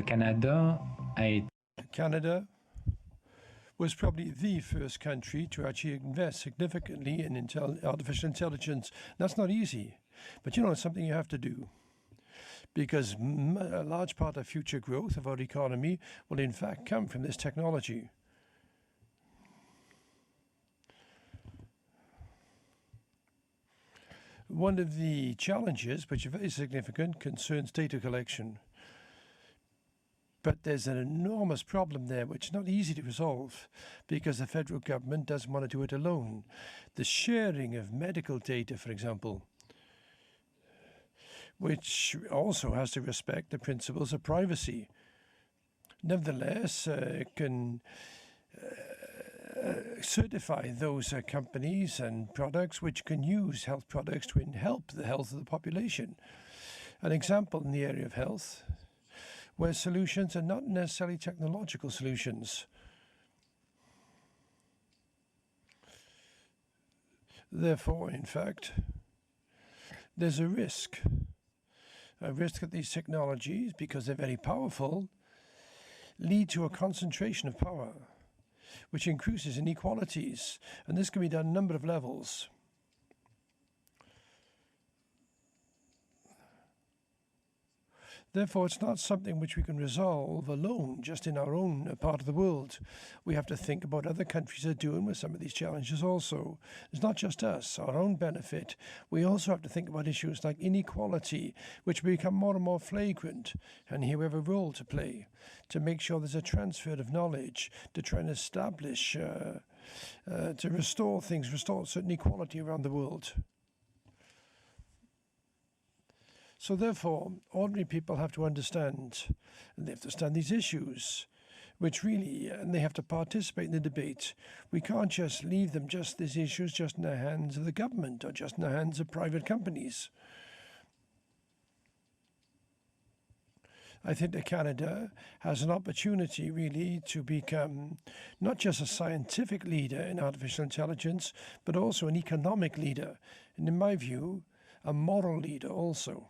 Le Canada a été Canada was probably the first country to actually invest significantly in artificial intelligence. That's not easy, but you know, it's something you have to do, because a large part of future growth of our economy will in fact come from this technology. One of the challenges, which are very significant, concerns data collection. But there's an enormous problem there which is not easy to resolve because the federal government doesn't want to do it alone. The sharing of medical data, for example, which also has to respect the principles of privacy, nevertheless can certify those companies and products which can use health products to help the health of the population. An example in the area of health, where solutions are not necessarily technological solutions. Therefore, in fact, there's a risk that these technologies, because they're very powerful, lead to a concentration of power, which increases inequalities, and this can be done on a number of levels. Therefore, it's not something which we can resolve alone, just in our own part of the world. We have to think about what other countries are doing with some of these challenges also. It's not just us, our own benefit. We also have to think about issues like inequality, which become more and more flagrant. And here we have a role to play to make sure there's a transfer of knowledge, to try and establish, to restore certain equality around the world. So therefore, ordinary people have to understand, and they have to understand these issues, which really, and they have to participate in the debate. We can't just leave them, these issues, just in the hands of the government or just in the hands of private companies. I think that Canada has an opportunity really to become not just a scientific leader in artificial intelligence, but also an economic leader, and in my view, a moral leader also.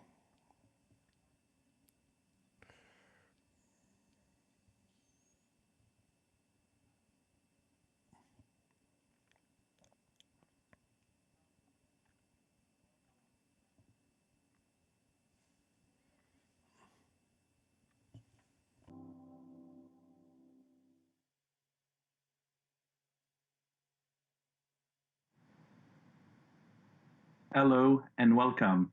Hello and welcome.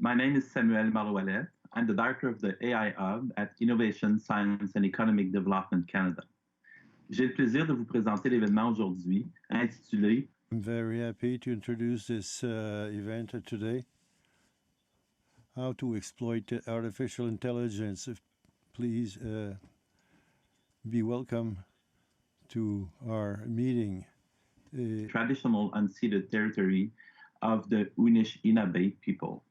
My name is Samuel Maroualet. I'm the director of the AI Hub at Innovation, Science and Economic Development Canada. J'ai le plaisir de vous présenter l'événement aujourd'hui intitulé I'm very happy to introduce this event today. How to exploit artificial intelligence. Please be welcome to our meeting. Traditional unceded territory of the Anishinaabe people.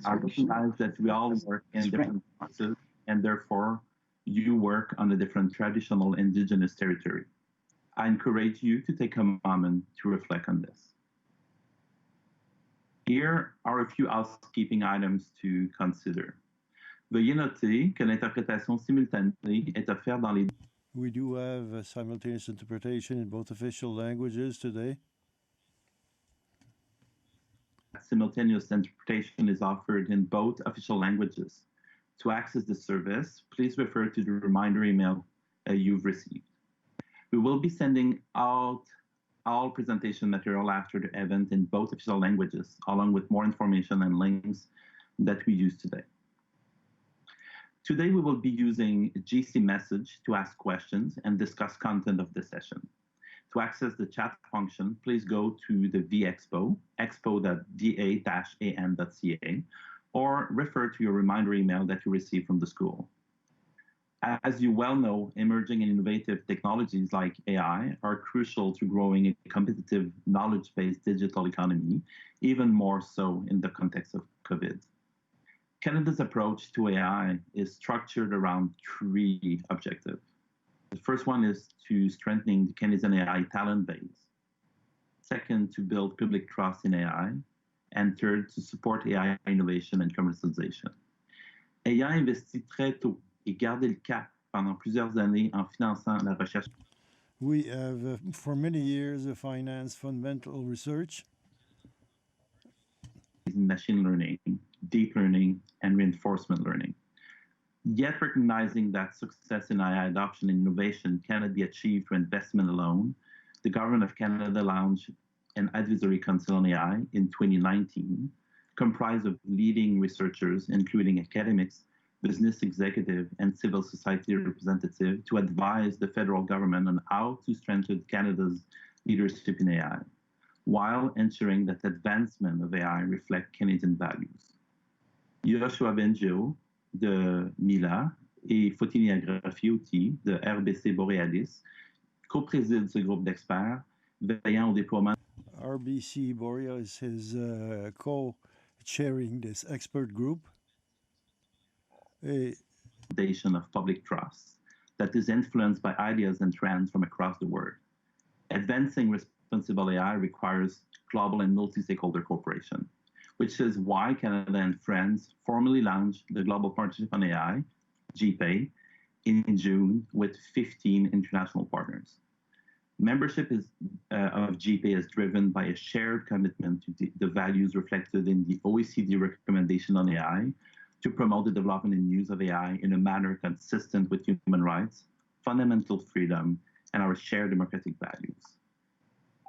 I recognize that we all work in different places, and therefore you work on a different traditional indigenous territory. I encourage you to take a moment to reflect on this. Here are a few housekeeping items to consider. Veuillez noter que l'interprétation simultanée est offerte dans les... We do have simultaneous interpretation in both official languages today. Simultaneous interpretation is offered in both official languages. To access the service, please refer to the reminder email you've received. We will be sending out all presentation material after the event in both official languages, along with more information and links that we use today. Today, we will be using GC Message to ask questions and discuss content of the session. To access the chat function, please go to the vExpo, expo.da-an.ca, or refer to your reminder email that you received from the school. As you well know, emerging and innovative technologies like AI are crucial to growing a competitive, knowledge-based digital economy, even more so in the context of COVID. Canada's approach to AI is structured around three objectives. The first one is to strengthening the Canadian AI talent base. Second, to build public trust in AI. And third, to support AI innovation and commercialization. Ayant investi très tôt et gardé le cap pendant plusieurs années en finançant la recherche. We have, for many years, financed fundamental research In machine learning, deep learning, and reinforcement learning. Yet recognizing that success in AI adoption and innovation cannot be achieved through investment alone, the Government of Canada launched an advisory council on AI in 2019, comprised of leading researchers, including academics, business executive, and civil society representative, to advise the federal government on how to strengthen Canada's leadership in AI, while ensuring that advancement of AI reflect Canadian values. Yoshua Bengio de Mila et Fotini Agrafiotti de RBC Borealis co-président ce groupe d'experts veillant au déploiement. RBC Borealis is co-chairing this expert group. Foundation of public trust that is influenced by ideas and trends from across the world. Advancing responsible AI requires global and multi-stakeholder cooperation, which is why Canada and France formally launched the Global Partnership on AI, GPAI, in June with 15 international partners. Membership of GPAI is driven by a shared commitment to the values reflected in the OECD recommendation on AI to promote the development and use of AI in a manner consistent with human rights, fundamental freedom, and our shared democratic values.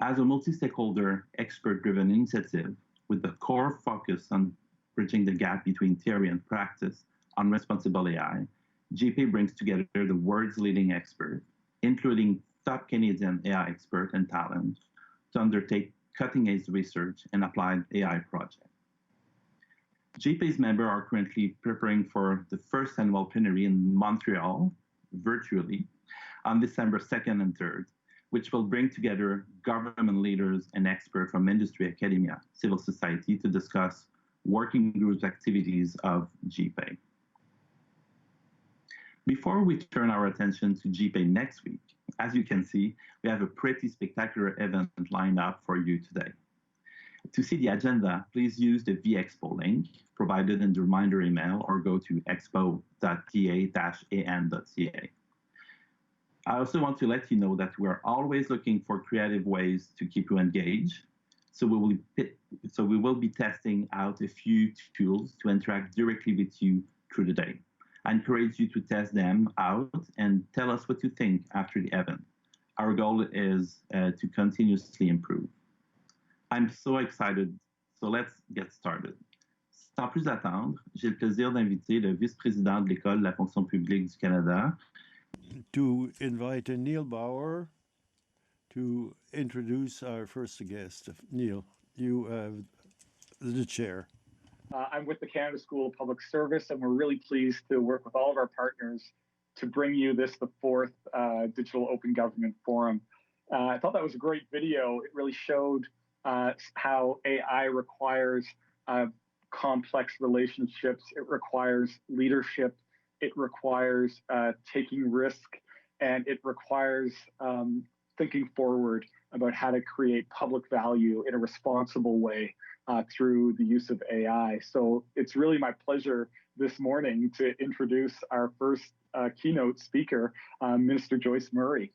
As a multi-stakeholder, expert-driven initiative with the core focus on bridging the gap between theory and practice on responsible AI, GPAI brings together the world's leading experts, including top Canadian AI experts and talent, to undertake cutting-edge research and applied AI projects. GPAI's members are currently preparing for the first annual plenary in Montreal, virtually, on December 2nd and 3rd, which will bring together government leaders and experts from industry, academia, civil society to discuss working group activities of GPAI. Before we turn our attention to GPAI next week, as you can see, we have a pretty spectacular event lined up for you today. To see the agenda, please use the vExpo link provided in the reminder email or go to expo.ta-an.ca. I also want to let you know that we are always looking for creative ways to keep you engaged. So we will be testing out a few tools to interact directly with you through the day. I encourage you to test them out and tell us what you think after the event. Our goal is to continuously improve. I'm so excited, so let's get started. Sans plus attendre, j'ai le plaisir d'inviter le vice-président de l'École de la fonction publique du Canada, to invite Neil Bauer to introduce our first guest. Neil, you have the chair. I'm with the Canada School of Public Service, and we're really pleased to work with all of our partners to bring you the fourth Digital Open Government Forum. I thought that was a great video. It really showed how AI requires complex relationships. It requires leadership. It requires taking risk, and it requires thinking forward about how to create public value in a responsible way through the use of AI. So it's really my pleasure this morning to introduce our first keynote speaker, Minister Joyce Murray.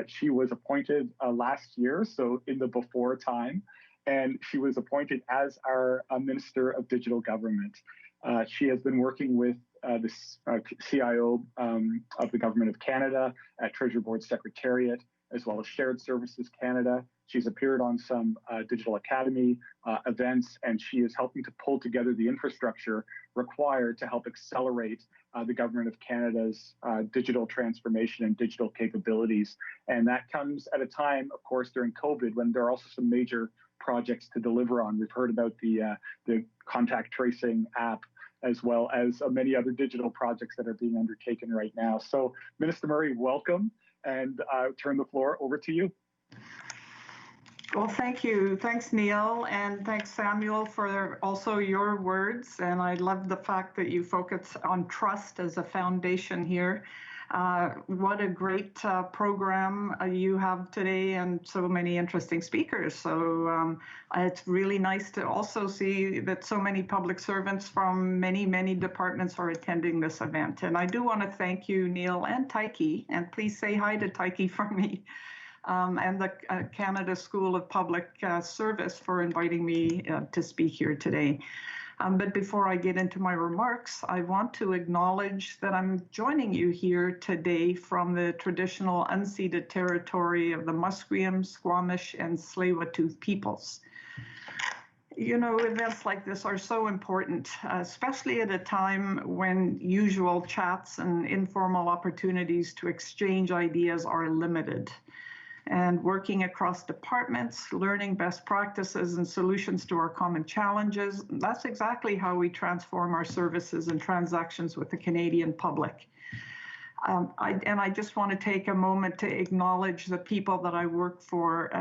She was appointed last year, so in the before time, and she was appointed as our Minister of Digital Government. She has been working with the CIO of the Government of Canada at Treasury Board Secretariat, as well as Shared Services Canada. She's appeared on some Digital Academy events, and she is helping to pull together the infrastructure required to help accelerate the Government of Canada's digital transformation and digital capabilities. And that comes at a time, of course, during COVID, when there are also some major projects to deliver on. We've heard about the contact tracing app, as well as many other digital projects that are being undertaken right now. So, Minister Murray, welcome, and I'll turn the floor over to you. Well, thank you. Thanks, Neil, and thanks, Samuel, for also your words. And I love the fact that you focus on trust as a foundation here. What a great program you have today, and so many interesting speakers. So it's really nice to also see that so many public servants from many, many departments are attending this event. And I do want to thank you, Neil and Taiki, and please say hi to Taiki for me, and the Canada School of Public Service for inviting me to speak here today. But before I get into my remarks, I want to acknowledge that I'm joining you here today from the traditional unceded territory of the Musqueam, Squamish, and Tsleil-Waututh peoples. You know, events like this are so important, especially at a time when usual chats and informal opportunities to exchange ideas are limited. And working across departments, learning best practices and solutions to our common challenges, that's exactly how we transform our services and transactions with the Canadian public. I just want to take a moment to acknowledge the people that I work for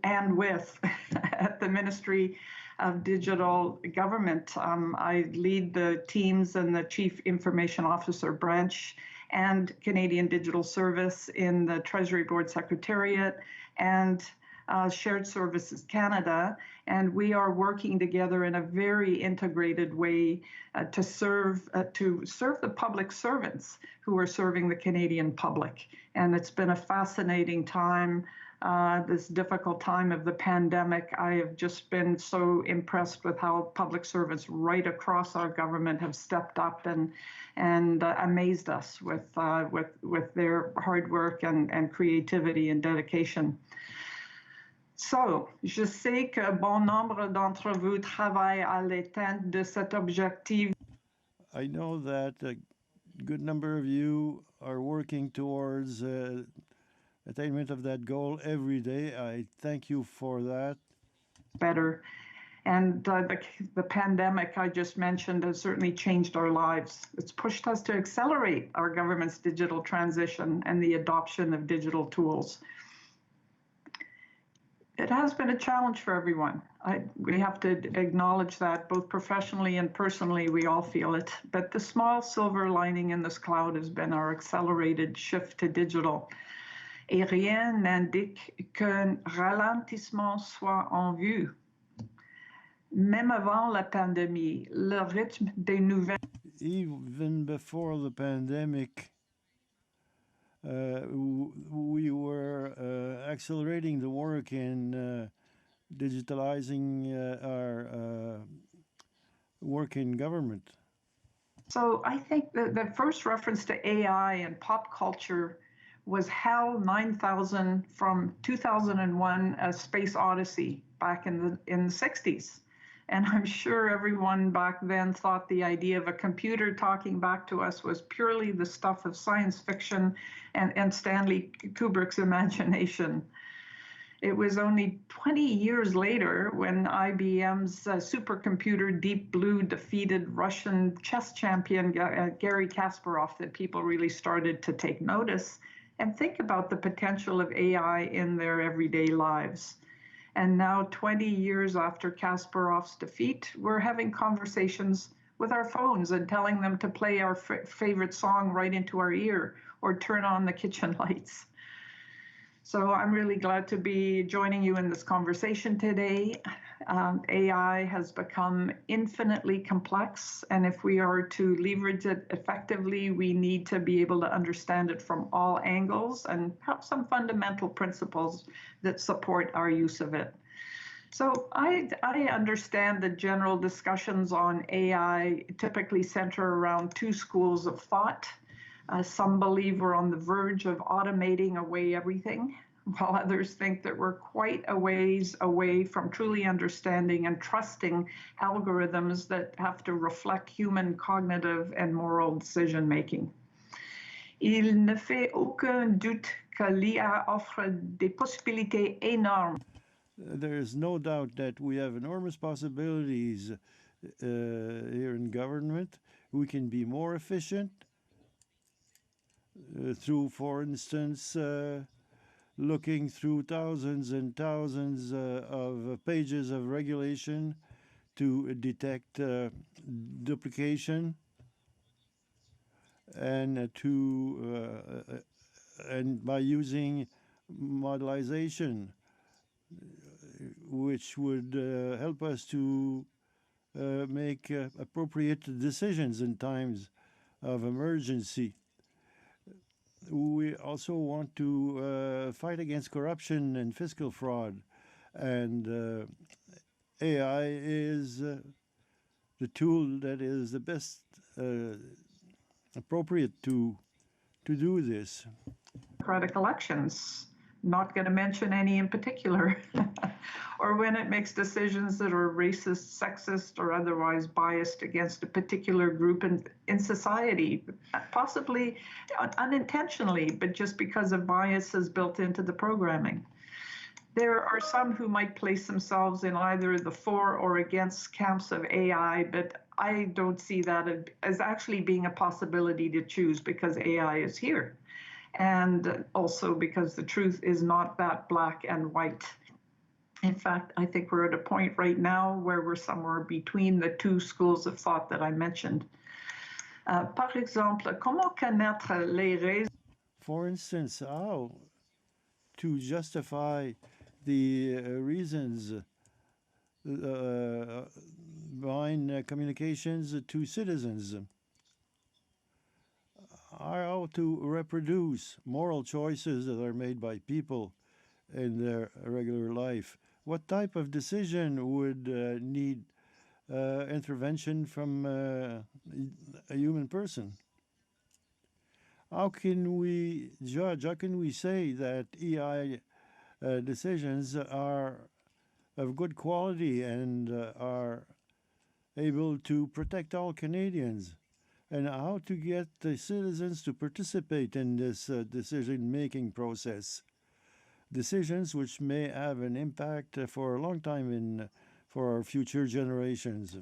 and with at the Ministry of Digital Government. I lead the teams and the Chief Information Officer branch and Canadian Digital Service in the Treasury Board Secretariat and Shared Services Canada. And we are working together in a very integrated way to serve the public servants who are serving the Canadian public. And it's been a fascinating time, this difficult time of the pandemic. I have just been so impressed with how public servants right across our government have stepped up and amazed us with their hard work and creativity and dedication. So, je sais que bon nombre d'entre vous travaillent à l'atteinte de cet objectif. I know that a good number of you are working towards attainment of that goal every day. I thank you for that. Better. And the pandemic I just mentioned has certainly changed our lives. It's pushed us to accelerate our government's digital transition and the adoption of digital tools. It has been a challenge for everyone. We have to acknowledge that both professionally and personally, we all feel it. But the small silver lining in this cloud has been our accelerated shift to digital. Et rien n'indique qu'un ralentissement soit en vue. Même avant la pandémie, le rythme des nouvelles. Even before the pandemic, we were accelerating the work in digitalizing our work in government. So I think the first reference to AI and pop culture was HAL 9000 from 2001, A Space Odyssey, back in the 60s. And I'm sure everyone back then thought the idea of a computer talking back to us was purely the stuff of science fiction and Stanley Kubrick's imagination. It was only 20 years later when IBM's supercomputer Deep Blue defeated Russian chess champion Garry Kasparov that people really started to take notice and think about the potential of AI in their everyday lives. And now, 20 years after Kasparov's defeat, we're having conversations with our phones and telling them to play our favorite song right into our ear or turn on the kitchen lights. So I'm really glad to be joining you in this conversation today. AI has become infinitely complex, and if we are to leverage it effectively, we need to be able to understand it from all angles and have some fundamental principles that support our use of it. So I understand the general discussions on AI typically center around two schools of thought. Some believe we're on the verge of automating away everything, while others think that we're quite a ways away from truly understanding and trusting algorithms that have to reflect human cognitive and moral decision-making. Il ne fait aucun doute que l'IA offre des possibilités énormes. There is no doubt that we have enormous possibilities here in government. We can be more efficient through, for instance, looking through thousands and thousands of pages of regulation to detect duplication. and and by using modelization, which would help us to make appropriate decisions in times of emergency. We also want to fight against corruption and fiscal fraud, and AI is the tool that is the best appropriate to do this. Democratic elections, not going to mention any in particular, or when it makes decisions that are racist, sexist, or otherwise biased against a particular group in society, possibly unintentionally, but just because of biases built into the programming. There are some who might place themselves in either the for or against camps of AI, but I don't see that as actually being a possibility to choose because AI is here. And also because the truth is not that black and white. In fact, I think we're at a point right now where we're somewhere between the two schools of thought that I mentioned. Par exemple, comment connaître les raisons? For instance, how to justify the reasons behind communications to citizens, how to reproduce moral choices that are made by people in their regular life. What type of decision would need intervention from a human person? How can we judge, how can we say that AI decisions are of good quality and are able to protect all Canadians? And how to get the citizens to participate in this decision-making process. Decisions which may have an impact for a long time for our future generations.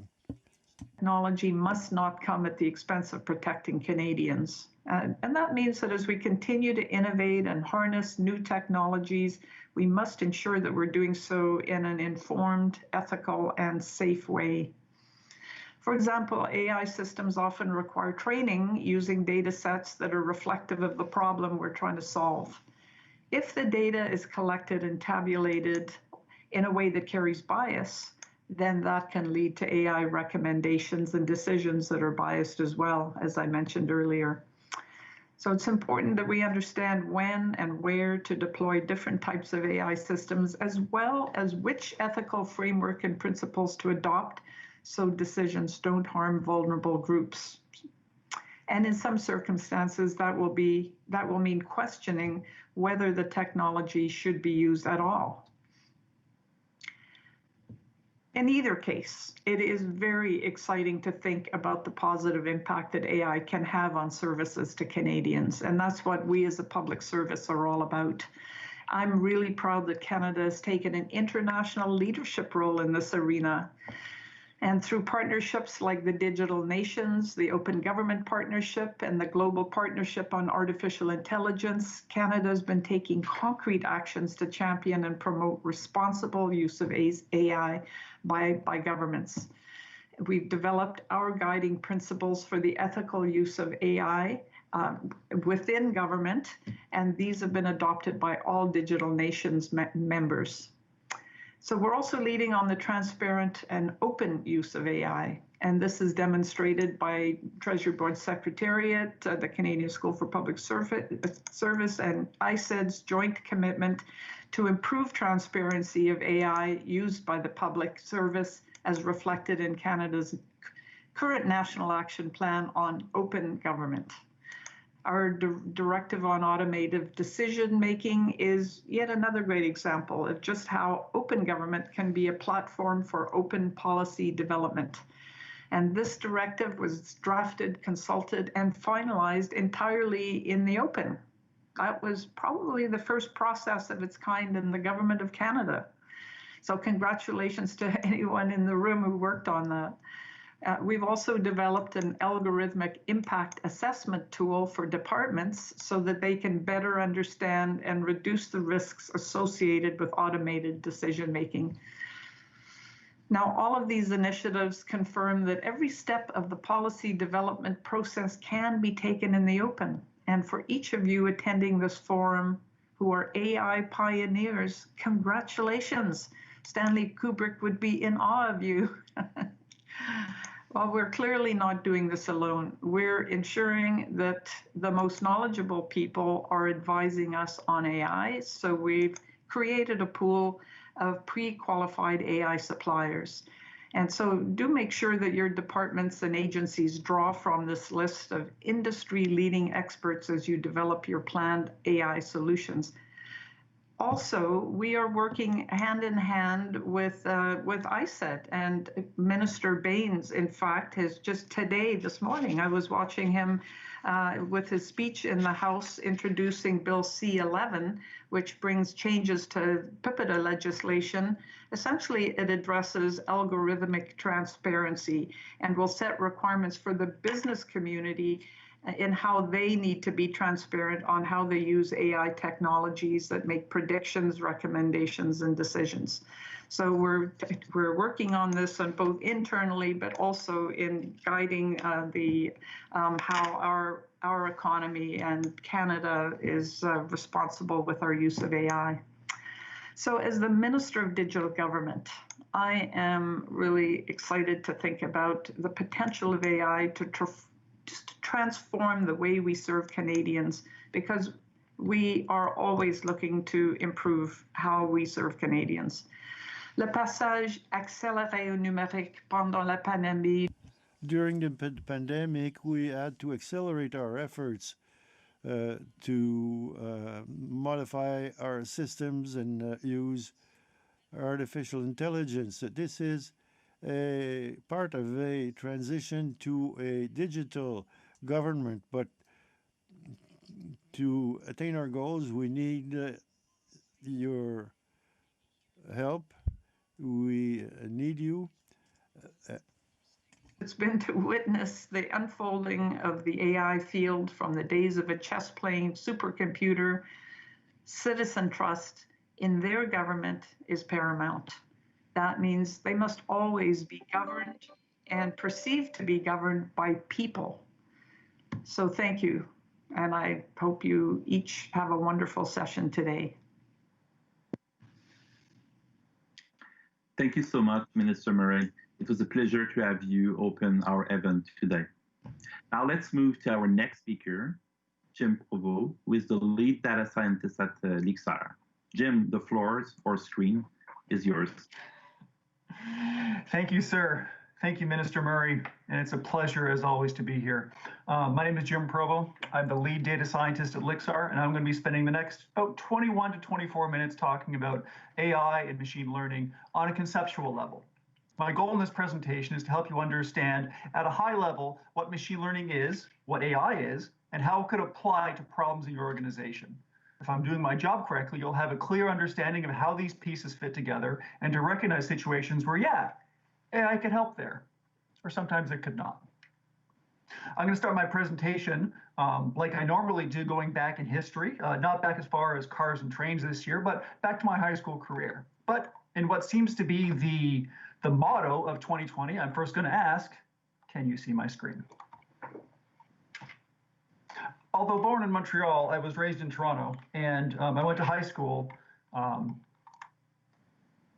Technology must not come at the expense of protecting Canadians. And that means that as we continue to innovate and harness new technologies, we must ensure that we're doing so in an informed, ethical, and safe way. For example, AI systems often require training using data sets that are reflective of the problem we're trying to solve. If the data is collected and tabulated in a way that carries bias, then that can lead to AI recommendations and decisions that are biased as well, as I mentioned earlier. So it's important that we understand when and where to deploy different types of AI systems, as well as which ethical framework and principles to adopt so decisions don't harm vulnerable groups. And in some circumstances, that will mean questioning whether the technology should be used at all. In either case, it is very exciting to think about the positive impact that AI can have on services to Canadians, and that's what we as a public service are all about. I'm really proud that Canada has taken an international leadership role in this arena. And through partnerships like the Digital Nations, the Open Government Partnership, and the Global Partnership on Artificial Intelligence, Canada has been taking concrete actions to champion and promote responsible use of AI by governments. We've developed our guiding principles for the ethical use of AI within government, and these have been adopted by all Digital Nations members. So we're also leading on the transparent and open use of AI. And this is demonstrated by Treasury Board Secretariat, the Canadian School for Public Service, and ICED's joint commitment to improve transparency of AI used by the public service as reflected in Canada's current National Action Plan on Open Government. Our directive on automated decision-making is yet another great example of just how open government can be a platform for open policy development. And this directive was drafted, consulted, and finalized entirely in the open. That was probably the first process of its kind in the Government of Canada. So congratulations to anyone in the room who worked on that. We've also developed an algorithmic impact assessment tool for departments so that they can better understand and reduce the risks associated with automated decision-making. Now, all of these initiatives confirm that every step of the policy development process can be taken in the open. And for each of you attending this forum who are AI pioneers, congratulations. Stanley Kubrick would be in awe of you. Well, we're clearly not doing this alone. We're ensuring that the most knowledgeable people are advising us on AI. So we've created a pool of pre-qualified AI suppliers. And so do make sure that your departments and agencies draw from this list of industry-leading experts as you develop your planned AI solutions. Also, we are working hand in hand with ISET, and Minister Baines, in fact, has just today, this morning, I was watching him with his speech in the House introducing Bill C-11, which brings changes to PIPEDA legislation. Essentially, it addresses algorithmic transparency and will set requirements for the business community in how they need to be transparent on how they use AI technologies that make predictions, recommendations, and decisions. So we're working on this on both internally, but also in guiding how our economy and Canada is responsible with our use of AI. So as the Minister of Digital Government, I am really excited to think about the potential of AI to transform the way we serve Canadians, because we are always looking to improve how we serve Canadians. Le passage accéléré au numérique pendant la pandémie. During the pandemic, we had to accelerate our efforts to modify our systems and use artificial intelligence. This is a part of a transition to a digital government, but to attain our goals, we need your help. We need you. It's been to witness the unfolding of the AI field from the days of a chess-playing supercomputer. Citizen trust in their government is paramount. That means they must always be governed and perceived to be governed by people. So thank you, and I hope you each have a wonderful session today. Thank you so much, Minister Murray. It was a pleasure to have you open our event today. Now let's move to our next speaker, Jim Provost, who is the lead data scientist at Lixar. Jim, the floor or screen is yours. Thank you, sir. Thank you, Minister Murray, and it's a pleasure, as always, to be here. My name is Jim Provost. I'm the lead data scientist at Lixar, and I'm going to be spending the next about 21 to 24 minutes talking about AI and machine learning on a conceptual level. My goal in this presentation is to help you understand at a high level what machine learning is, what AI is, and how it could apply to problems in your organization. If I'm doing my job correctly, you'll have a clear understanding of how these pieces fit together and to recognize situations where, yeah, AI could help there, or sometimes it could not. I'm going to start my presentation like I normally do, going back in history, not back as far as cars and trains this year, but back to my high school career. But in what seems to be the motto of 2020, I'm first going to ask, can you see my screen? Although born in Montreal, I was raised in Toronto, and I went to high school,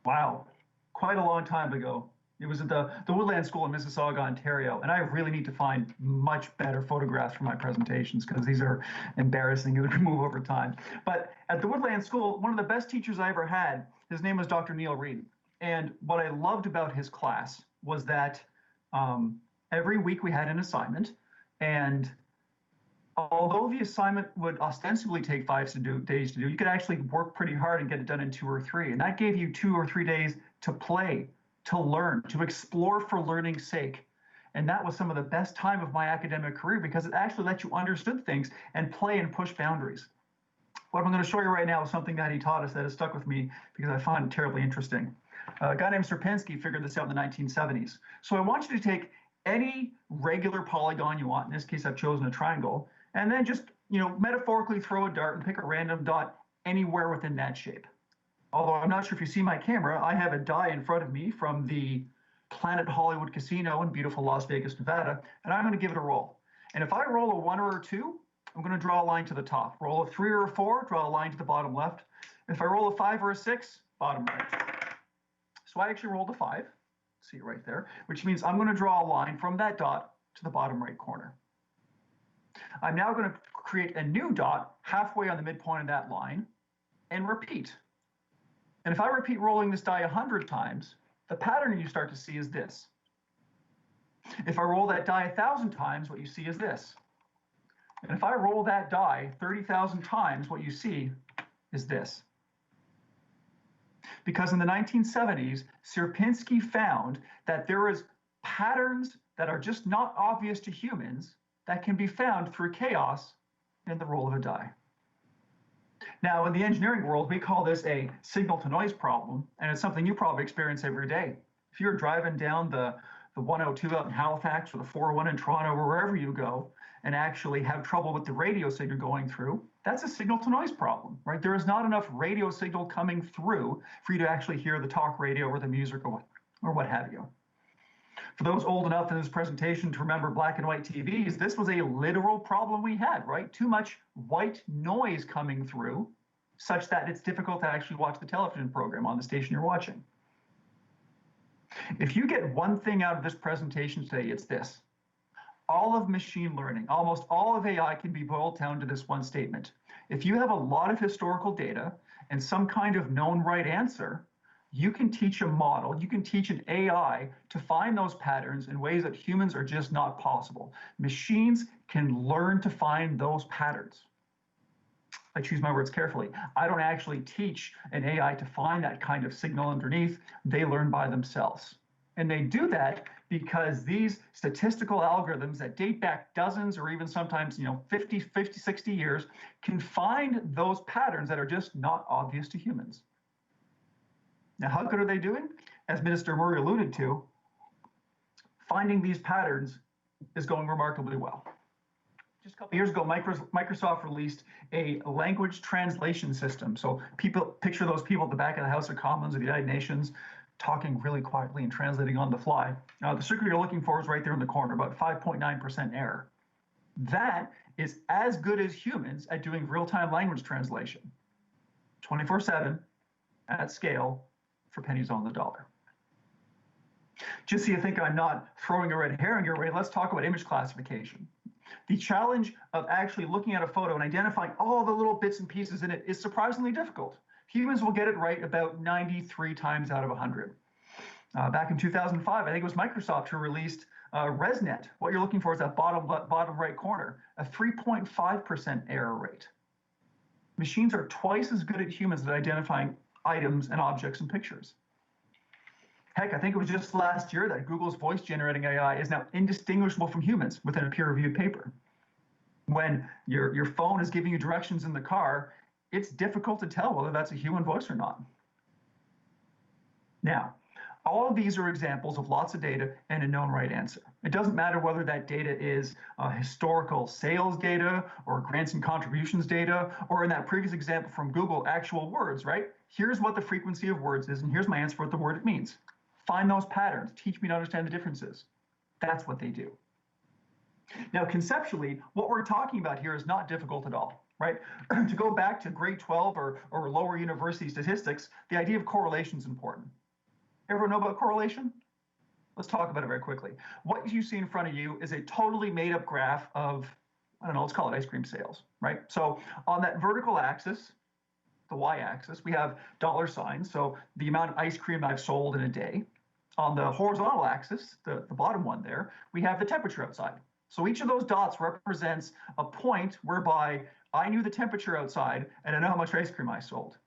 wow, quite a long time ago. It was at the Woodland School in Mississauga, Ontario, and I really need to find much better photographs for my presentations because these are embarrassing as we move over time. But at the Woodland School, one of the best teachers I ever had, his name was Dr. Neil Reed. And what I loved about his class was that every week we had an assignment, and although the assignment would ostensibly take 5 days to do, you could actually work pretty hard and get it done in 2 or 3. And that gave you 2 or 3 days to play, to learn, to explore for learning's sake. And that was some of the best time of my academic career because it actually let you understand things and play and push boundaries. What I'm going to show you right now is something that he taught us that has stuck with me because I find it terribly interesting. A guy named Sierpinski figured this out in the 1970s. So I want you to take any regular polygon you want. In this case, I've chosen a triangle. And then just, metaphorically throw a dart and pick a random dot anywhere within that shape. although I'm not sure if you see my camera, I have a die in front of me from the Planet Hollywood Casino in beautiful Las Vegas, Nevada, and I'm going to give it a roll. And if I roll a 1 or a 2, I'm going to draw a line to the top. Roll a 3 or a 4, draw a line to the bottom left. If I roll a 5 or a 6, bottom right. So I actually rolled a 5, see it right there, which means I'm going to draw a line from that dot to the bottom right corner. I'm now going to create a new dot halfway on the midpoint of that line and repeat. And if I repeat rolling this die 100 times, the pattern you start to see is this. If I roll that die 1,000 times, what you see is this. And if I roll that die 30,000 times, what you see is this. Because in the 1970s, Sierpinski found that there is patterns that are just not obvious to humans that can be found through chaos in the roll of a die. Now, in the engineering world, we call this a signal-to-noise problem, and it's something you probably experience every day. If you're driving down the 102 out in Halifax or the 401 in Toronto or wherever you go and actually have trouble with the radio signal going through, that's a signal-to-noise problem, right? There is not enough radio signal coming through for you to actually hear the talk radio or the music or what have you. For those old enough in this presentation to remember black and white TVs, this was a literal problem we had, right? Too much white noise coming through such that it's difficult to actually watch the television program on the station you're watching. If you get one thing out of this presentation today, it's this. All of machine learning, almost all of AI can be boiled down to this one statement. If you have a lot of historical data and some kind of known right answer, you can teach a model, you can teach an AI to find those patterns in ways that humans are just not possible. Machines can learn to find those patterns. I choose my words carefully. I don't actually teach an AI to find that kind of signal underneath. They learn by themselves. And they do that because these statistical algorithms that date back dozens or even sometimes 50, 60 years can find those patterns that are just not obvious to humans. Now, how good are they doing? As Minister Murray alluded to, finding these patterns is going remarkably well. Just a couple years ago, Microsoft released a language translation system. So picture those people at the back of the House of Commons of the United Nations talking really quietly and translating on the fly. The circle you're looking for is right there in the corner, about 5.9% error. That is as good as humans at doing real-time language translation, 24/7 at scale, for pennies on the dollar. Just so you think I'm not throwing a red herring your way, let's talk about image classification. The challenge of actually looking at a photo and identifying all the little bits and pieces in it is surprisingly difficult. Humans will get it right about 93 times out of 100. Back in 2005, I think it was Microsoft who released ResNet. What you're looking for is that bottom right corner, a 3.5% error rate. Machines are twice as good at humans at identifying items and objects and pictures. Heck, I think it was just last year that Google's voice generating AI is now indistinguishable from humans within a peer-reviewed paper. When your phone is giving you directions in the car, it's difficult to tell whether that's a human voice or not. Now, all of these are examples of lots of data and a known right answer. It doesn't matter whether that data is historical sales data or grants and contributions data, or in that previous example from Google, actual words, right? Here's what the frequency of words is, and here's my answer for what the word it means. Find those patterns. Teach me to understand the differences. That's what they do. Now, conceptually, what we're talking about here is not difficult at all, right? To go back to grade 12 or lower university statistics, the idea of correlation is important. Everyone know about correlation? Let's talk about it very quickly. What you see in front of you is a totally made up graph of, I don't know, let's call it ice cream sales, right? So on that vertical axis, the y-axis, we have dollar signs, so the amount of ice cream I've sold in a day. On the horizontal axis, the bottom one there, we have the temperature outside. So each of those dots represents a point whereby I knew the temperature outside and I know how much ice cream I sold.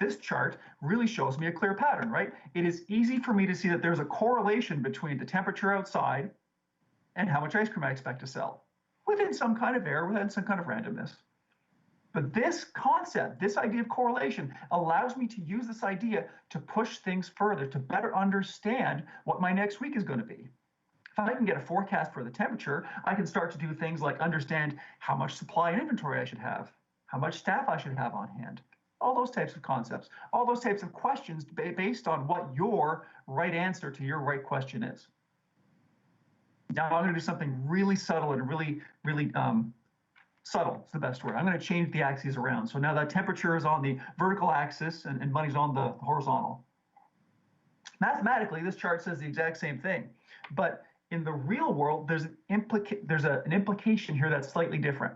This chart really shows me a clear pattern, right? It is easy for me to see that there's a correlation between the temperature outside and how much ice cream I expect to sell, within some kind of error, within some kind of randomness. But this concept, this idea of correlation, allows me to use this idea to push things further, to better understand what my next week is going to be. If I can get a forecast for the temperature, I can start to do things like understand how much supply and inventory I should have, how much staff I should have on hand. All those types of concepts, all those types of questions based on what your right answer to your right question is. Now I'm going to do something really subtle and really subtle is the best word. I'm going to change the axes around. So now that temperature is on the vertical axis and money's on the horizontal. Mathematically, this chart says the exact same thing, but in the real world, there's an implication here that's slightly different.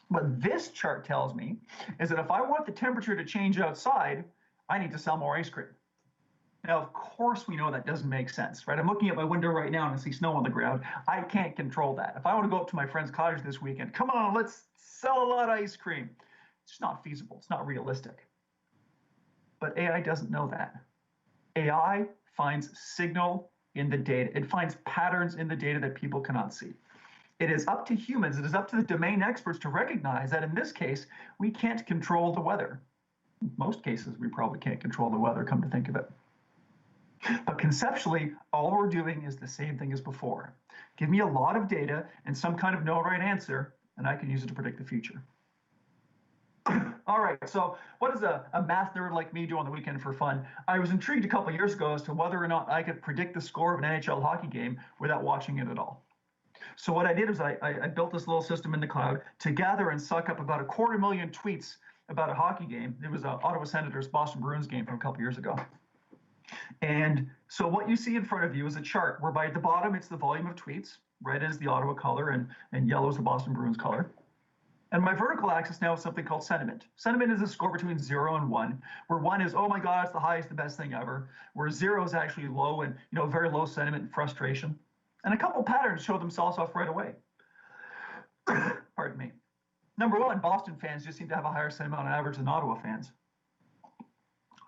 What this chart tells me is that if I want the temperature to change outside, I need to sell more ice cream. Now, of course, we know that doesn't make sense, right? I'm looking at my window right now and I see snow on the ground. I can't control that. If I want to go up to my friend's cottage this weekend, come on, let's sell a lot of ice cream. It's not feasible. It's not realistic. But AI doesn't know that. AI finds signal in the data. It finds patterns in the data that people cannot see. It is up to humans, it is up to the domain experts to recognize that in this case, we can't control the weather. In most cases, we probably can't control the weather, come to think of it. But conceptually, all we're doing is the same thing as before. Give me a lot of data and some kind of known right answer, and I can use it to predict the future. All right, so what does a math nerd like me do on the weekend for fun? I was intrigued a couple of years ago as to whether or not I could predict the score of an NHL hockey game without watching it at all. So what I did is I built this little system in the cloud to gather and suck up about 250,000 tweets about a hockey game. It was an Ottawa Senators Boston Bruins game from a couple years ago. And so what you see in front of you is a chart whereby at the bottom it's the volume of tweets, red is the Ottawa color, and yellow is the Boston Bruins color. And my vertical axis now is something called sentiment. Sentiment is a score between 0 and 1, where 1 is, oh my God, it's the highest, the best thing ever, where 0 is actually low and very low sentiment and frustration. And a couple patterns show themselves off right away. Pardon me. Number one, Boston fans just seem to have a higher sentiment on average than Ottawa fans.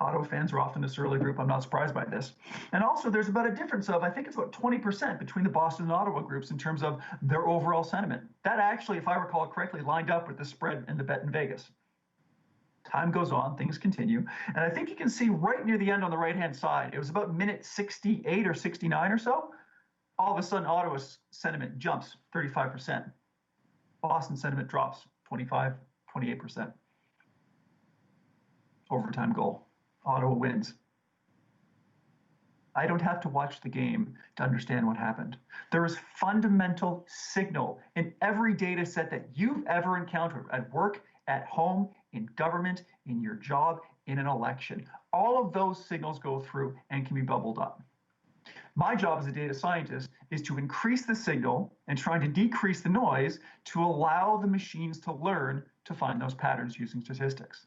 Ottawa fans are often a surly group. I'm not surprised by this. And also, there's about a difference of, I think it's about 20% between the Boston and Ottawa groups in terms of their overall sentiment. That actually, if I recall correctly, lined up with the spread and the bet in Vegas. Time goes on, things continue. And I think you can see right near the end on the right-hand side, it was about minute 68 or 69 or so. All of a sudden, Ottawa's sentiment jumps 35%. Boston sentiment drops 25, 28%. Overtime goal. Ottawa wins. I don't have to watch the game to understand what happened. There is fundamental signal in every data set that you've ever encountered at work, at home, in government, in your job, in an election. All of those signals go through and can be bubbled up. My job as a data scientist is to increase the signal and try to decrease the noise to allow the machines to learn to find those patterns using statistics.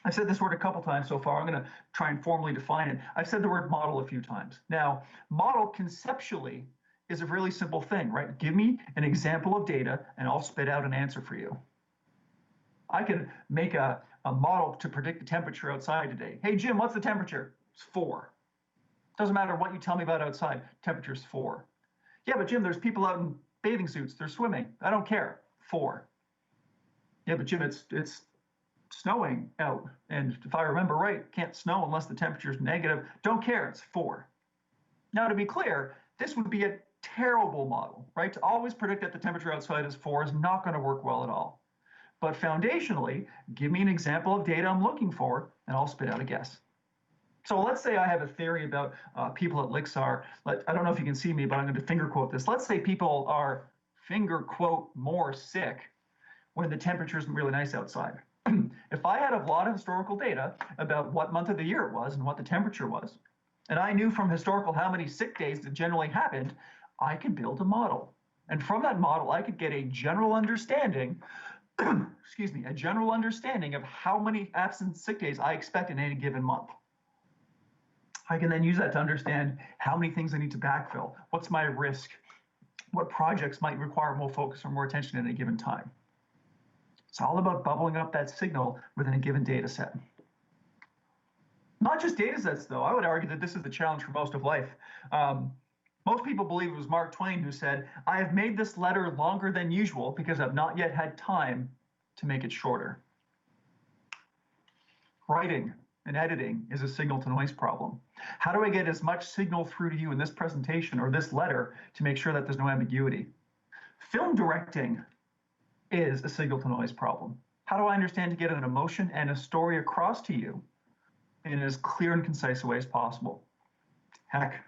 I've said this word a couple times so far. I'm going to try and formally define it. I've said the word model a few times. Now, model conceptually is a really simple thing, right? Give me an example of data and I'll spit out an answer for you. I can make a model to predict the temperature outside today. Hey, Jim, what's the temperature? It's 4. Doesn't matter what you tell me about outside, temperature's 4. Yeah, but Jim, there's people out in bathing suits. They're swimming. I don't care. 4. Yeah, but Jim, it's snowing out. And if I remember right, can't snow unless the temperature is negative. Don't care, it's 4. Now, to be clear, this would be a terrible model, right? To always predict that the temperature outside is 4 is not going to work well at all. But foundationally, give me an example of data I'm looking for, and I'll spit out a guess. So let's say I have a theory about people at Lixar. I don't know if you can see me, but I'm going to finger quote this. Let's say people are, finger quote, more sick when the temperature isn't really nice outside. If I had a lot of historical data about what month of the year it was and what the temperature was, and I knew from historical how many sick days that generally happened, I could build a model. And from that model, I could get a general understanding, excuse me, a general understanding of how many absent sick days I expect in any given month. I can then use that to understand how many things I need to backfill. What's my risk? What projects might require more focus or more attention at a given time? It's all about bubbling up that signal within a given data set. Not just data sets, though. I would argue that this is the challenge for most of life. Most people believe it was Mark Twain who said, I have made this letter longer than usual because I've not yet had time to make it shorter. Writing and editing is a signal to noise problem. How do I get as much signal through to you in this presentation or this letter to make sure that there's no ambiguity? Film directing is a signal to noise problem. How do I understand to get an emotion and a story across to you in as clear and concise a way as possible? Heck,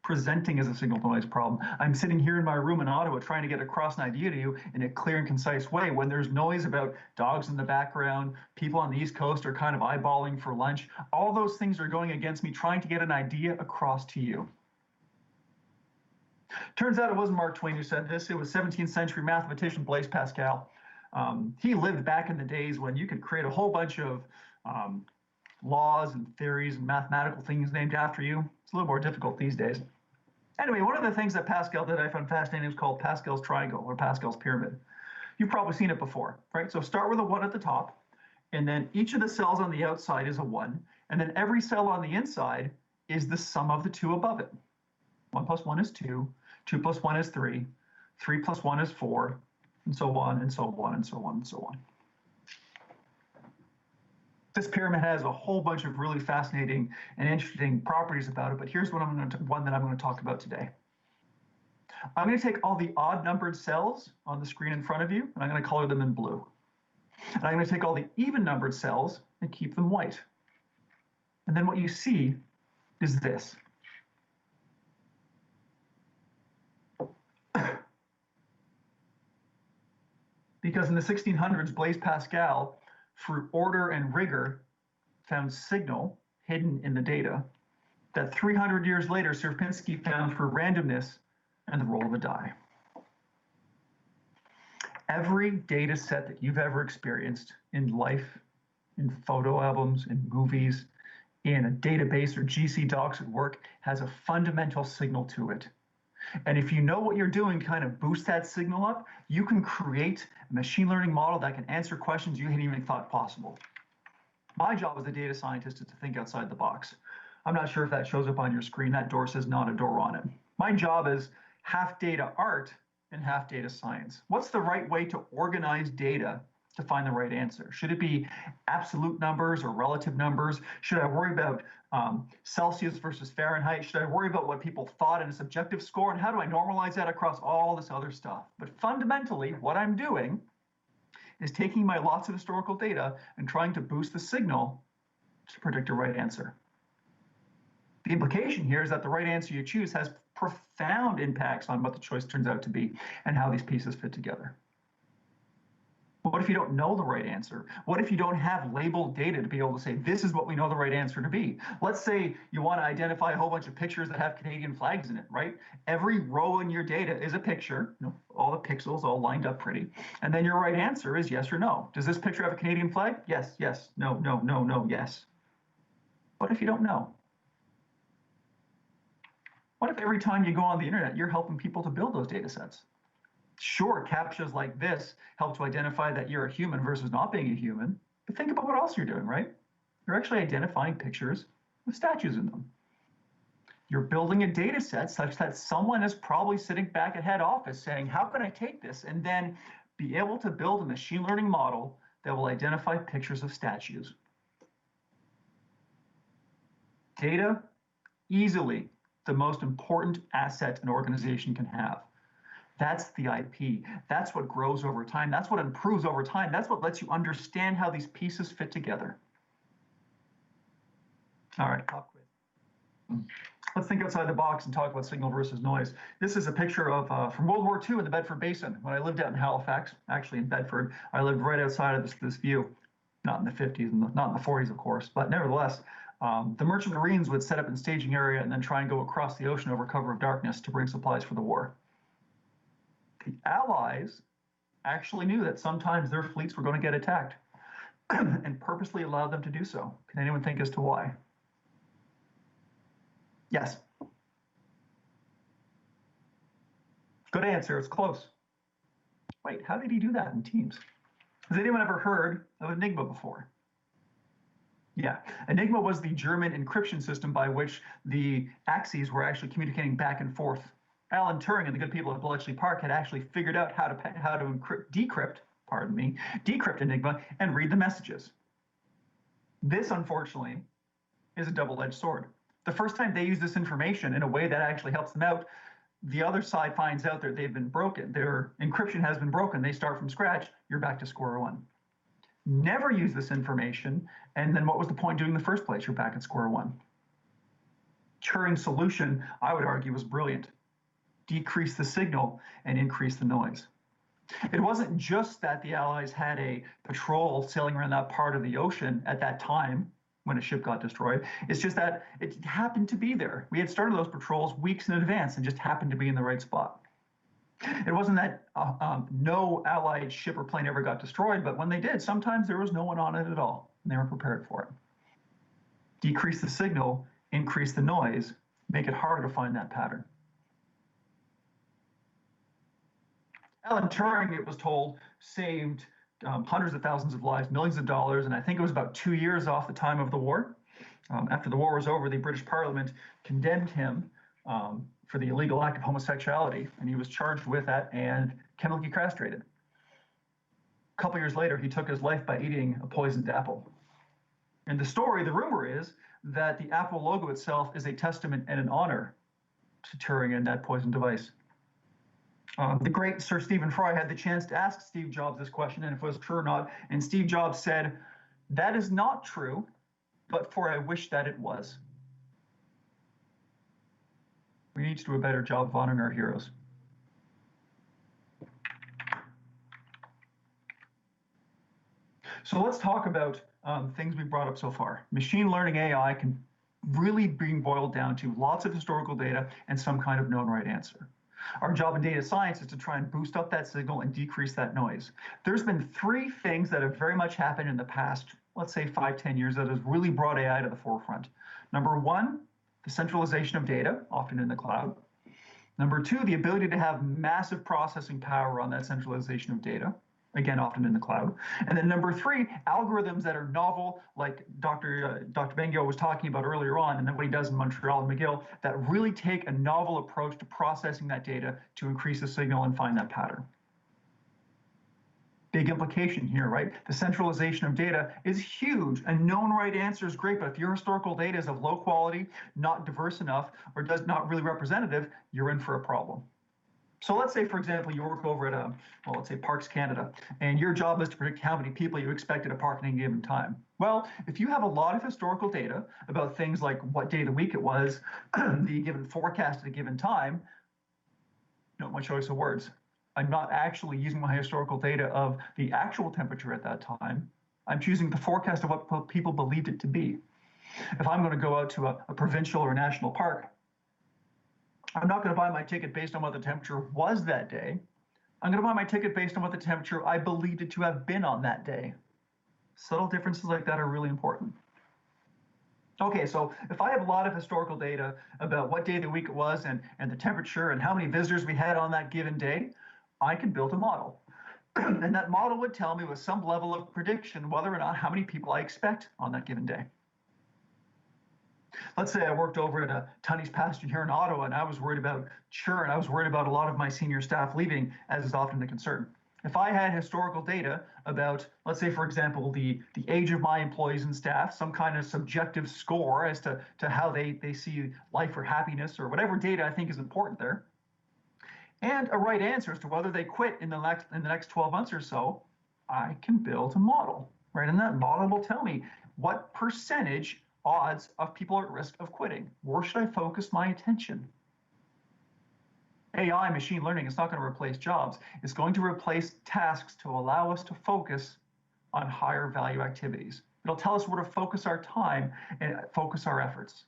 presenting is a signal to noise problem. I'm sitting here in my room in Ottawa trying to get across an idea to you in a clear and concise way when there's noise about dogs in the background, people on the East Coast are kind of eyeballing for lunch. All those things are going against me trying to get an idea across to you. Turns out it wasn't Mark Twain who said this. It was 17th century mathematician Blaise Pascal. He lived back in the days when you could create a whole bunch of laws and theories and mathematical things named after you. It's a little more difficult these days. Anyway, one of the things that Pascal did I found fascinating was called Pascal's triangle or Pascal's pyramid. You've probably seen it before, right? So start with a 1 at the top, and then each of the cells on the outside is a 1, and then every cell on the inside is the sum of the 2 above it. 1 plus 1 is 2, 2 plus 1 is 3, 3 plus 1 is 4, and so on, and so on, and so on, and so on. This pyramid has a whole bunch of really fascinating and interesting properties about it, but here's one that I'm going to talk about today. I'm going to take all the odd numbered cells on the screen in front of you, and I'm going to color them in blue. And I'm going to take all the even numbered cells and keep them white. And then what you see is this. Because in the 1600s, Blaise Pascal, through order and rigor, found signal hidden in the data that 300 years later, Sierpinski found through randomness and the roll of a die. Every data set that you've ever experienced in life, in photo albums, in movies, in a database or GC docs at work has a fundamental signal to it. And if you know what you're doing, kind of boost that signal up, you can create a machine learning model that can answer questions you hadn't even thought possible. My job as a data scientist is to think outside the box. I'm not sure if that shows up on your screen. That door says not a door on it. My job is half data art and half data science. What's the right way to organize data to find the right answer? Should it be absolute numbers or relative numbers? Should I worry about Celsius versus Fahrenheit? Should I worry about what people thought in a subjective score? And how do I normalize that across all this other stuff? But fundamentally, what I'm doing is taking my lots of historical data and trying to boost the signal to predict a right answer. The implication here is that the right answer you choose has profound impacts on what the choice turns out to be and how these pieces fit together. What if you don't know the right answer? What if you don't have labeled data to be able to say, this is what we know the right answer to be? Let's say you want to identify a whole bunch of pictures that have Canadian flags in it, right? Every row in your data is a picture, all the pixels all lined up pretty. And then your right answer is yes or no. Does this picture have a Canadian flag? Yes, yes, no, no, no, no, yes. What if you don't know? What if every time you go on the internet, you're helping people to build those data sets? Sure, CAPTCHAs like this help to identify that you're a human versus not being a human, but think about what else you're doing, right? You're actually identifying pictures with statues in them. You're building a data set such that someone is probably sitting back at head office saying, how can I take this and then be able to build a machine learning model that will identify pictures of statues? Data, easily the most important asset an organization can have. That's the IP. That's what grows over time. That's what improves over time. That's what lets you understand how these pieces fit together. All right, pop quiz. Let's think outside the box and talk about signal versus noise. This is a picture of from World War II in the Bedford Basin. When I lived out in Halifax, actually in Bedford, I lived right outside of this view. Not in the 50s, not in the 40s, of course, but nevertheless, the merchant marines would set up in staging area and then try and go across the ocean over cover of darkness to bring supplies for the war. The Allies actually knew that sometimes their fleets were going to get attacked and purposely allowed them to do so. Can anyone think as to why? Yes. Good answer. It's close. Wait, how did he do that in Teams? Has anyone ever heard of Enigma before? Yeah, Enigma was the German encryption system by which the Axis were actually communicating back and forth. Alan Turing and the good people at Bletchley Park had actually figured out how to decrypt Enigma and read the messages. This, unfortunately, is a double-edged sword. The first time they use this information in a way that actually helps them out, the other side finds out that they've been broken. Their encryption has been broken. They start from scratch. You're back to square one. never use this information, and then what was the point doing in the first place? You're back at square one. Turing's solution, I would argue, was brilliant. Decrease the signal and increase the noise. It wasn't just that the Allies had a patrol sailing around that part of the ocean at that time when a ship got destroyed. It's just that it happened to be there. We had started those patrols weeks in advance and just happened to be in the right spot. It wasn't that no Allied ship or plane ever got destroyed, but when they did, sometimes there was no one on it at all, and they were prepared for it. Decrease the signal, increase the noise, make it harder to find that pattern. Alan Turing, it was told, saved hundreds of thousands of lives, millions of dollars, and I think it was about 2 years off the time of the war. After the war was over, the British Parliament condemned him for the illegal act of homosexuality, and he was charged with that and chemically castrated. A couple years later, he took his life by eating a poisoned apple. And the story, the rumor is that the Apple logo itself is a testament and an honor to Turing and that poison device. The great Sir Stephen Fry had the chance to ask Steve Jobs this question, and if it was true or not, and Steve Jobs said, "That is not true, but for I wish that it was." We need to do a better job of honoring our heroes. So let's talk about things we've brought up so far. Machine learning AI can really be boiled down to lots of historical data and some kind of known right answer. Our job in data science is to try and boost up that signal and decrease that noise. There's been 3 things that have very much happened in the past, let's say 5-10 years, that has really brought AI to the forefront. Number 1, the centralization of data, often in the cloud. Number 2, the ability to have massive processing power on that centralization of data, again, often in the cloud. And then number 3, algorithms that are novel, like Dr. Bengio was talking about earlier on, and then what he does in Montreal and McGill, that really take a novel approach to processing that data to increase the signal and find that pattern. Big implication here, right? The centralization of data is huge. A known right answer is great, but if your historical data is of low quality, not diverse enough, or does not really representative, you're in for a problem. So let's say, for example, you work over at, let's say Parks Canada, and your job is to predict how many people you expect at a park at any given time. Well, if you have a lot of historical data about things like what day of the week it was, the given forecast at a given time, note my choice of words. I'm not actually using my historical data of the actual temperature at that time. I'm choosing the forecast of what people believed it to be. If I'm going to go out to a provincial or a national park, I'm not going to buy my ticket based on what the temperature was that day. I'm going to buy my ticket based on what the temperature I believed it to have been on that day. Subtle differences like that are really important. Okay, so if I have a lot of historical data about what day of the week it was and the temperature and how many visitors we had on that given day, I can build a model. And that model would tell me with some level of prediction whether or not how many people I expect on that given day. Let's say I worked over at a Tunney's Pasture here in Ottawa, and I was worried about churn. I was worried about a lot of my senior staff leaving, as is often the concern. If I had historical data about, let's say, for example, the age of my employees and staff, some kind of subjective score as to how they see life or happiness or whatever data I think is important there, and a right answer as to whether they quit in the next 12 months or so, I can build a model, right? And that model will tell me what percentage odds of people at risk of quitting. Where should I focus my attention? AI, machine learning, is not going to replace jobs. It's going to replace tasks to allow us to focus on higher value activities. It'll tell us where to focus our time and focus our efforts.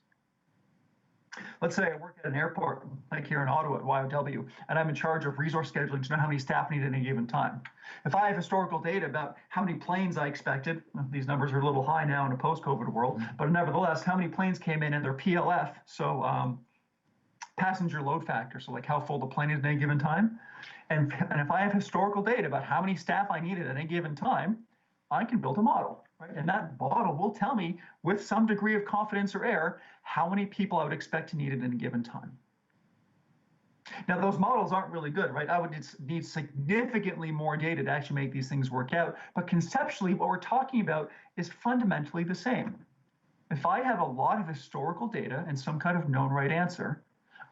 Let's say I work at an airport, like here in Ottawa at YOW, and I'm in charge of resource scheduling to know how many staff need at any given time. If I have historical data about how many planes I expected, these numbers are a little high now in a post-COVID world, but nevertheless, how many planes came in and their PLF, so passenger load factor, so like how full the plane is at any given time. And if I have historical data about how many staff I needed at any given time, I can build a model, right? And that model will tell me with some degree of confidence or error how many people I would expect to need at any given time. Now, those models aren't really good, right? I would need significantly more data to actually make these things work out. But conceptually, what we're talking about is fundamentally the same. If I have a lot of historical data and some kind of known right answer,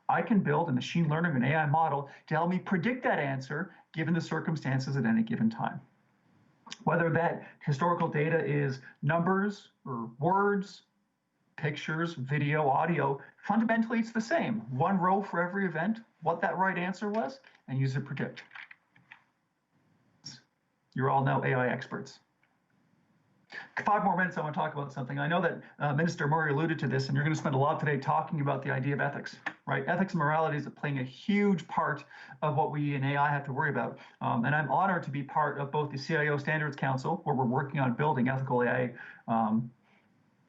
I can build a machine learning and AI model to help me predict that answer given the circumstances at any given time. Whether that historical data is numbers or words, pictures, video, audio, fundamentally it's the same. One row for every event, what that right answer was, and use it to predict. You're all now AI experts. 5 more minutes, I want to talk about something. I know that Minister Murray alluded to this, and you're going to spend a lot today talking about the idea of ethics, right? Ethics and morality is playing a huge part of what we in AI have to worry about. And I'm honored to be part of both the CIO Standards Council, where we're working on building ethical AI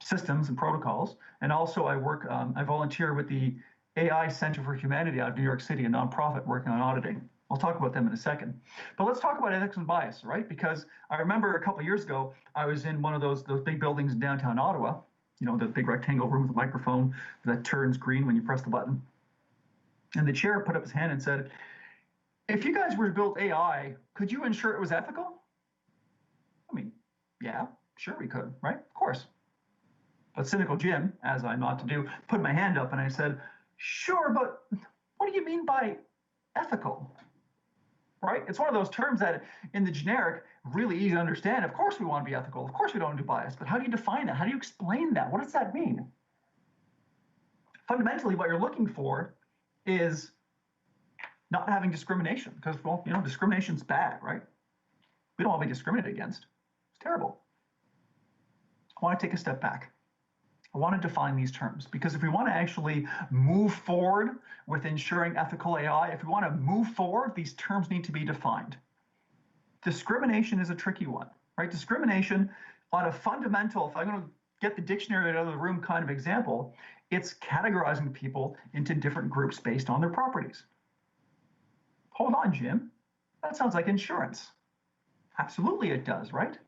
systems and protocols. And also I volunteer with the AI Center for Humanity out of New York City, a nonprofit working on auditing. I'll talk about them in a second. But let's talk about ethics and bias, right? Because I remember a couple of years ago, I was in one of those big buildings in downtown Ottawa, you know, the big rectangle room with a microphone that turns green when you press the button. And the chair put up his hand and said, if you guys were to build AI, could you ensure it was ethical? I mean, yeah, sure we could, right? Of course. But cynical Jim, as I'm not to do, put my hand up and I said, sure, but what do you mean by ethical? Right? It's one of those terms that in the generic, really easy to understand. Of course we want to be ethical. Of course we don't do bias. But how do you define that? How do you explain that? What does that mean? Fundamentally, what you're looking for is not having discrimination because, well, you know, discrimination's bad, right? We don't want to be discriminated against. It's terrible. I want to take a step back. I want to define these terms because if we want to actually move forward with ensuring ethical AI, if we want to move forward, these terms need to be defined. Discrimination is a tricky one, right? Discrimination on a fundamental, if I'm going to get the dictionary out of the room kind of example, it's categorizing people into different groups based on their properties. Hold on, Jim. That sounds like insurance. Absolutely it does, right?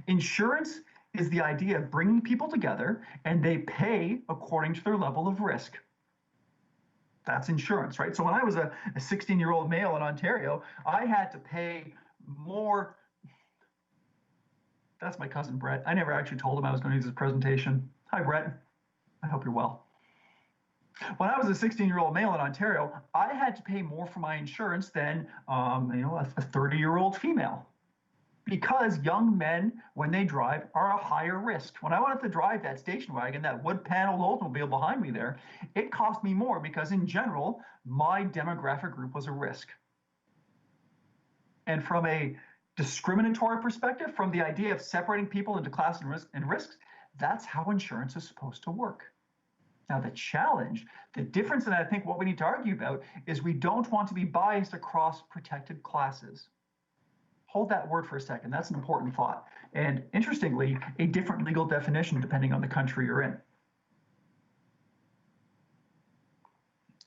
Insurance is the idea of bringing people together and they pay according to their level of risk. That's insurance, right? So when I was a 16-year-old male in Ontario, I had to pay more. That's my cousin, Brett. I never actually told him I was going to use this presentation. Hi, Brett. I hope you're well. When I was a 16-year-old male in Ontario, I had to pay more for my insurance than a 30-year-old female. Because young men, when they drive, are a higher risk. When I wanted to drive that station wagon, that wood-paneled Oldsmobile behind me there, it cost me more because in general, my demographic group was a risk. And from a discriminatory perspective, from the idea of separating people into class and risks, that's how insurance is supposed to work. Now the challenge, the difference, and I think what we need to argue about is we don't want to be biased across protected classes. Hold that word for a second. That's an important thought. And interestingly, a different legal definition depending on the country you're in.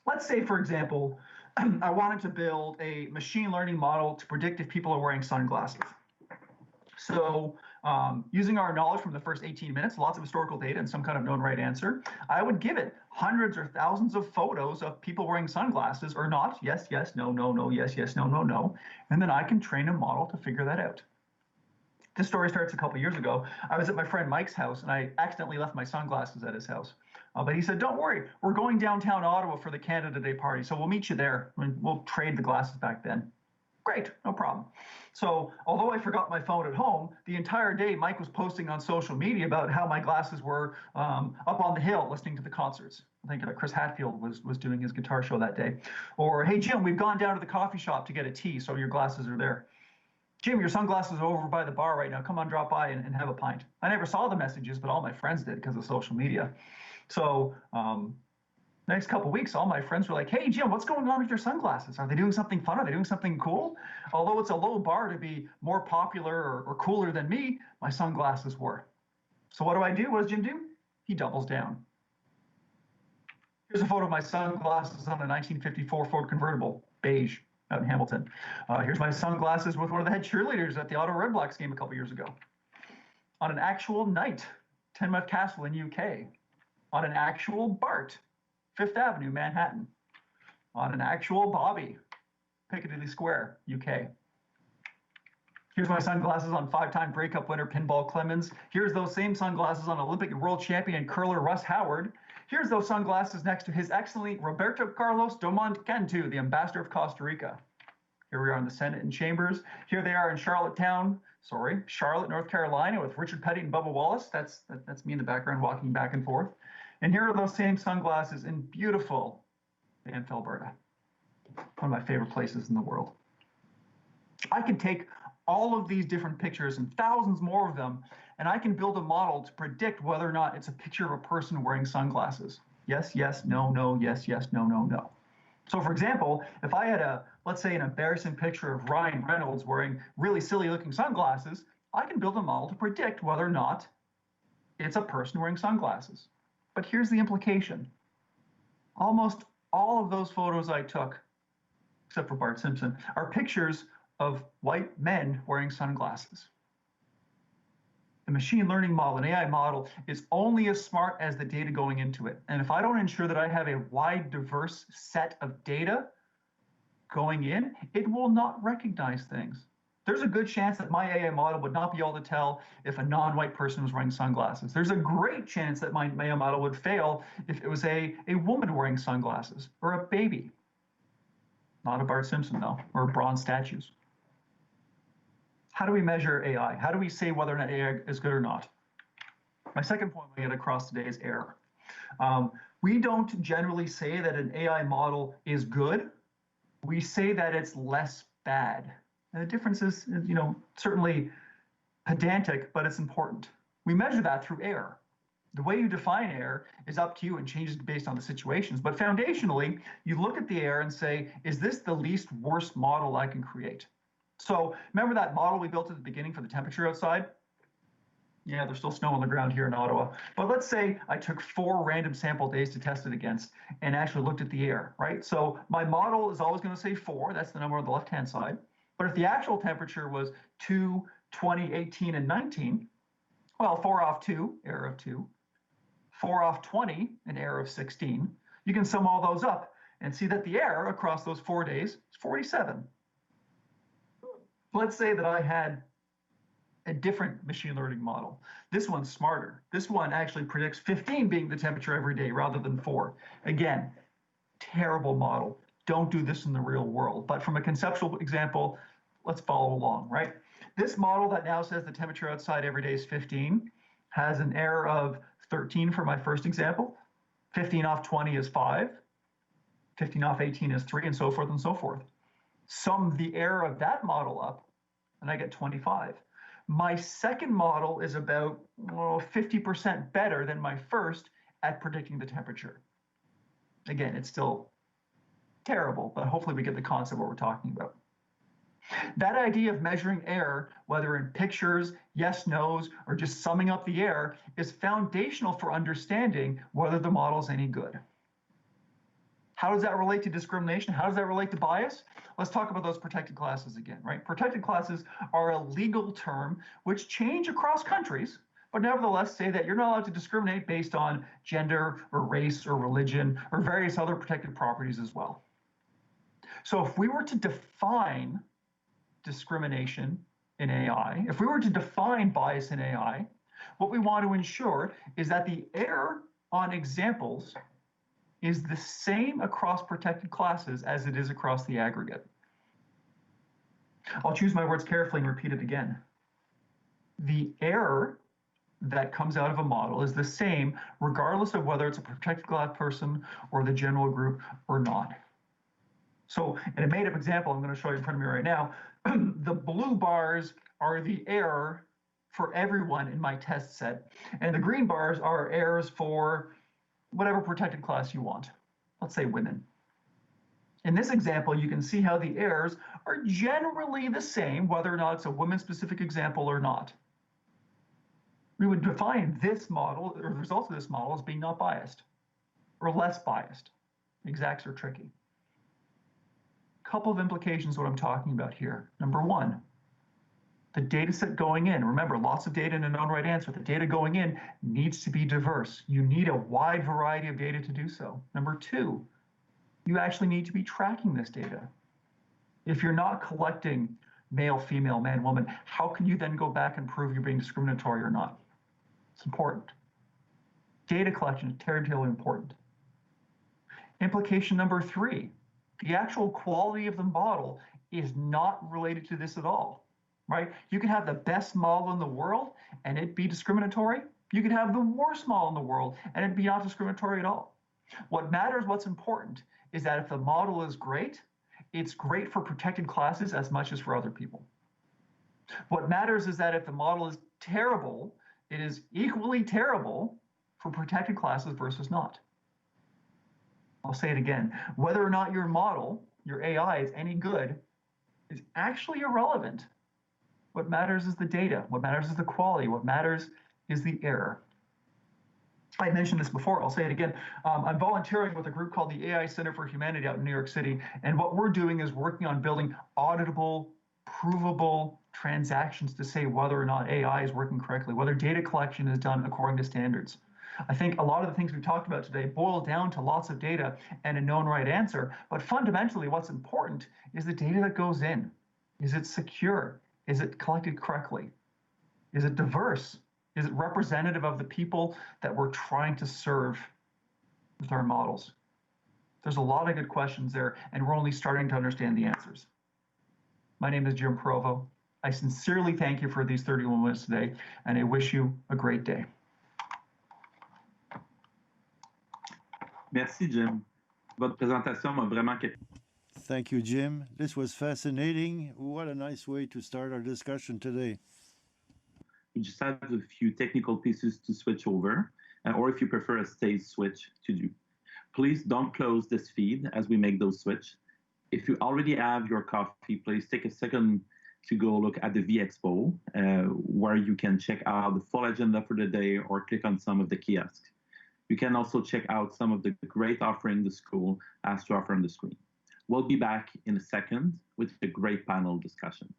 Let's say, for example, I wanted to build a machine learning model to predict if people are wearing sunglasses. So using our knowledge from the first 18 minutes, lots of historical data and some kind of known right answer, I would give it hundreds or thousands of photos of people wearing sunglasses or not. Yes, yes, no, no, no, yes, yes, no, no, no. And then I can train a model to figure that out. This story starts a couple years ago. I was at my friend Mike's house and I accidentally left my sunglasses at his house. But he said, don't worry, we're going downtown Ottawa for the Canada Day party. So we'll meet you there. We'll trade the glasses back then. Great, no problem. So although I forgot my phone at home, the entire day Mike was posting on social media about how my glasses were up on the hill listening to the concerts. I think Chris Hatfield was doing his guitar show that day. Or, hey, Jim, we've gone down to the coffee shop to get a tea, so your glasses are there. Jim, your sunglasses are over by the bar right now. Come on, drop by and have a pint. I never saw the messages, but all my friends did because of social media. So next couple of weeks, all my friends were like, hey, Jim, what's going on with your sunglasses? Are they doing something fun? Are they doing something cool? Although it's a low bar to be more popular or cooler than me, my sunglasses were. So what do? What does Jim do? He doubles down. Here's a photo of my sunglasses on a 1954 Ford convertible, beige, out in Hamilton. Here's my sunglasses with one of the head cheerleaders at the Ottawa Red Blacks game a couple years ago. On an actual night, Teignmouth Castle in UK. On an actual BART, Fifth Avenue, Manhattan. On an actual Bobby, Piccadilly Square, UK. Here's my sunglasses on 5-time Grey Cup winner Pinball Clemens. Here's those same sunglasses on Olympic and world champion curler Russ Howard. Here's those sunglasses next to His Excellency Roberto Carlos Domont Cantu, the ambassador of Costa Rica. Here we are in the Senate and Chambers. Here they are in Charlottetown, Charlotte, North Carolina, with Richard Petty and Bubba Wallace. That's me in the background walking back and forth. And here are those same sunglasses in beautiful Banff, Alberta, one of my favorite places in the world. I can take all of these different pictures and thousands more of them, and I can build a model to predict whether or not it's a picture of a person wearing sunglasses. Yes, yes, no, no, yes, yes, no, no, no. So for example, if I had let's say an embarrassing picture of Ryan Reynolds wearing really silly looking sunglasses, I can build a model to predict whether or not it's a person wearing sunglasses. But here's the implication. Almost all of those photos I took, except for Bart Simpson, are pictures of white men wearing sunglasses. The machine learning model, an AI model, is only as smart as the data going into it. And if I don't ensure that I have a wide, diverse set of data going in, it will not recognize things. There's a good chance that my AI model would not be able to tell if a non-white person was wearing sunglasses. There's a great chance that my AI model would fail if it was a woman wearing sunglasses or a baby. Not a Bart Simpson, though, or bronze statues. How do we measure AI? How do we say whether or not AI is good or not? My second point I'm going to get across today is error. We don't generally say that an AI model is good. We say that it's less bad. And the difference is, certainly pedantic, but it's important. We measure that through error. The way you define error is up to you and changes based on the situations. But foundationally, you look at the error and say, is this the least worst model I can create? So remember that model we built at the beginning for the temperature outside? Yeah, there's still snow on the ground here in Ottawa. But let's say I took 4 random sample days to test it against and actually looked at the air, right? So my model is always going to say 4. That's the number on the left-hand side. But if the actual temperature was 2, 20, 18, and 19, well, 4 off 2, error of 2. 4 off 20, an error of 16. You can sum all those up and see that the error across those 4 days is 47. Let's say that I had a different machine learning model. This one's smarter. This one actually predicts 15 being the temperature every day rather than 4. Again, terrible model. Don't do this in the real world. But from a conceptual example, let's follow along, right? This model that now says the temperature outside every day is 15 has an error of 13 for my first example. 15 off 20 is 5. 15 off 18 is 3, and so forth and so forth. Sum the error of that model up, and I get 25. My second model is about 50% better than my first at predicting the temperature. Again, it's still terrible, but hopefully we get the concept of what we're talking about. That idea of measuring error, whether in pictures, yes, no's, or just summing up the error, is foundational for understanding whether the model is any good. How does that relate to discrimination? How does that relate to bias? Let's talk about those protected classes again, right? Protected classes are a legal term which change across countries, but nevertheless say that you're not allowed to discriminate based on gender or race or religion or various other protected properties as well. So if we were to define discrimination in AI, if we were to define bias in AI, what we want to ensure is that the error on examples is the same across protected classes as it is across the aggregate. I'll choose my words carefully and repeat it again. The error that comes out of a model is the same regardless of whether it's a protected class person or the general group or not. So in a made-up example I'm going to show you in front of me right now, the blue bars are the error for everyone in my test set, and the green bars are errors for whatever protected class you want. Let's say women. In this example, you can see how the errors are generally the same, whether or not it's a women-specific example or not. We would define this model, or the results of this model, as being not biased, or less biased. Exacts are tricky. Couple of implications of what I'm talking about here. Number one, the data set going in, remember, lots of data and a known right answer. The data going in needs to be diverse. You need a wide variety of data to do so. Number two, you actually need to be tracking this data. If you're not collecting male, female, man, woman, how can you then go back and prove you're being discriminatory or not? It's important. Data collection is terribly important. Implication number three, the actual quality of the model is not related to this at all. right? You can have the best model in the world and it be discriminatory. You could have the worst model in the world and it be not discriminatory at all. What matters, what's important, is that if the model is great, it's great for protected classes as much as for other people. What matters is that if the model is terrible, it is equally terrible for protected classes versus not. I'll say it again. Whether or not your model, your AI, is any good is actually irrelevant. What matters is the data. What matters is the quality. What matters is the error. I mentioned this before, I'll say it again. I'm volunteering with a group called the AI Center for Humanity out in New York City, and what we're doing is working on building auditable, provable transactions to say whether or not AI is working correctly, whether data collection is done according to standards. I think a lot of the things we talked about today boil down to lots of data and a known right answer, but fundamentally what's important is the data that goes in. Is it secure? Is it collected correctly? Is it diverse? Is it representative of the people that we're trying to serve with our models? There's a lot of good questions there, and we're only starting to understand the answers. My name is Jim Provo. I sincerely thank you for these 31 minutes today, and I wish you a great day. Merci, Jim. Votre présentation m'a vraiment... Thank you, Jim. This was fascinating. What a nice way to start our discussion today. We just have a few technical pieces to switch over, or if you prefer a stage switch to do. Please don't close this feed as we make those switch. If you already have your coffee, please take a second to go look at the V-Expo, where you can check out the full agenda for the day or click on some of the kiosks. You can also check out some of the great offerings the school has to offer on the screen. We'll be back in a second with a great panel discussion.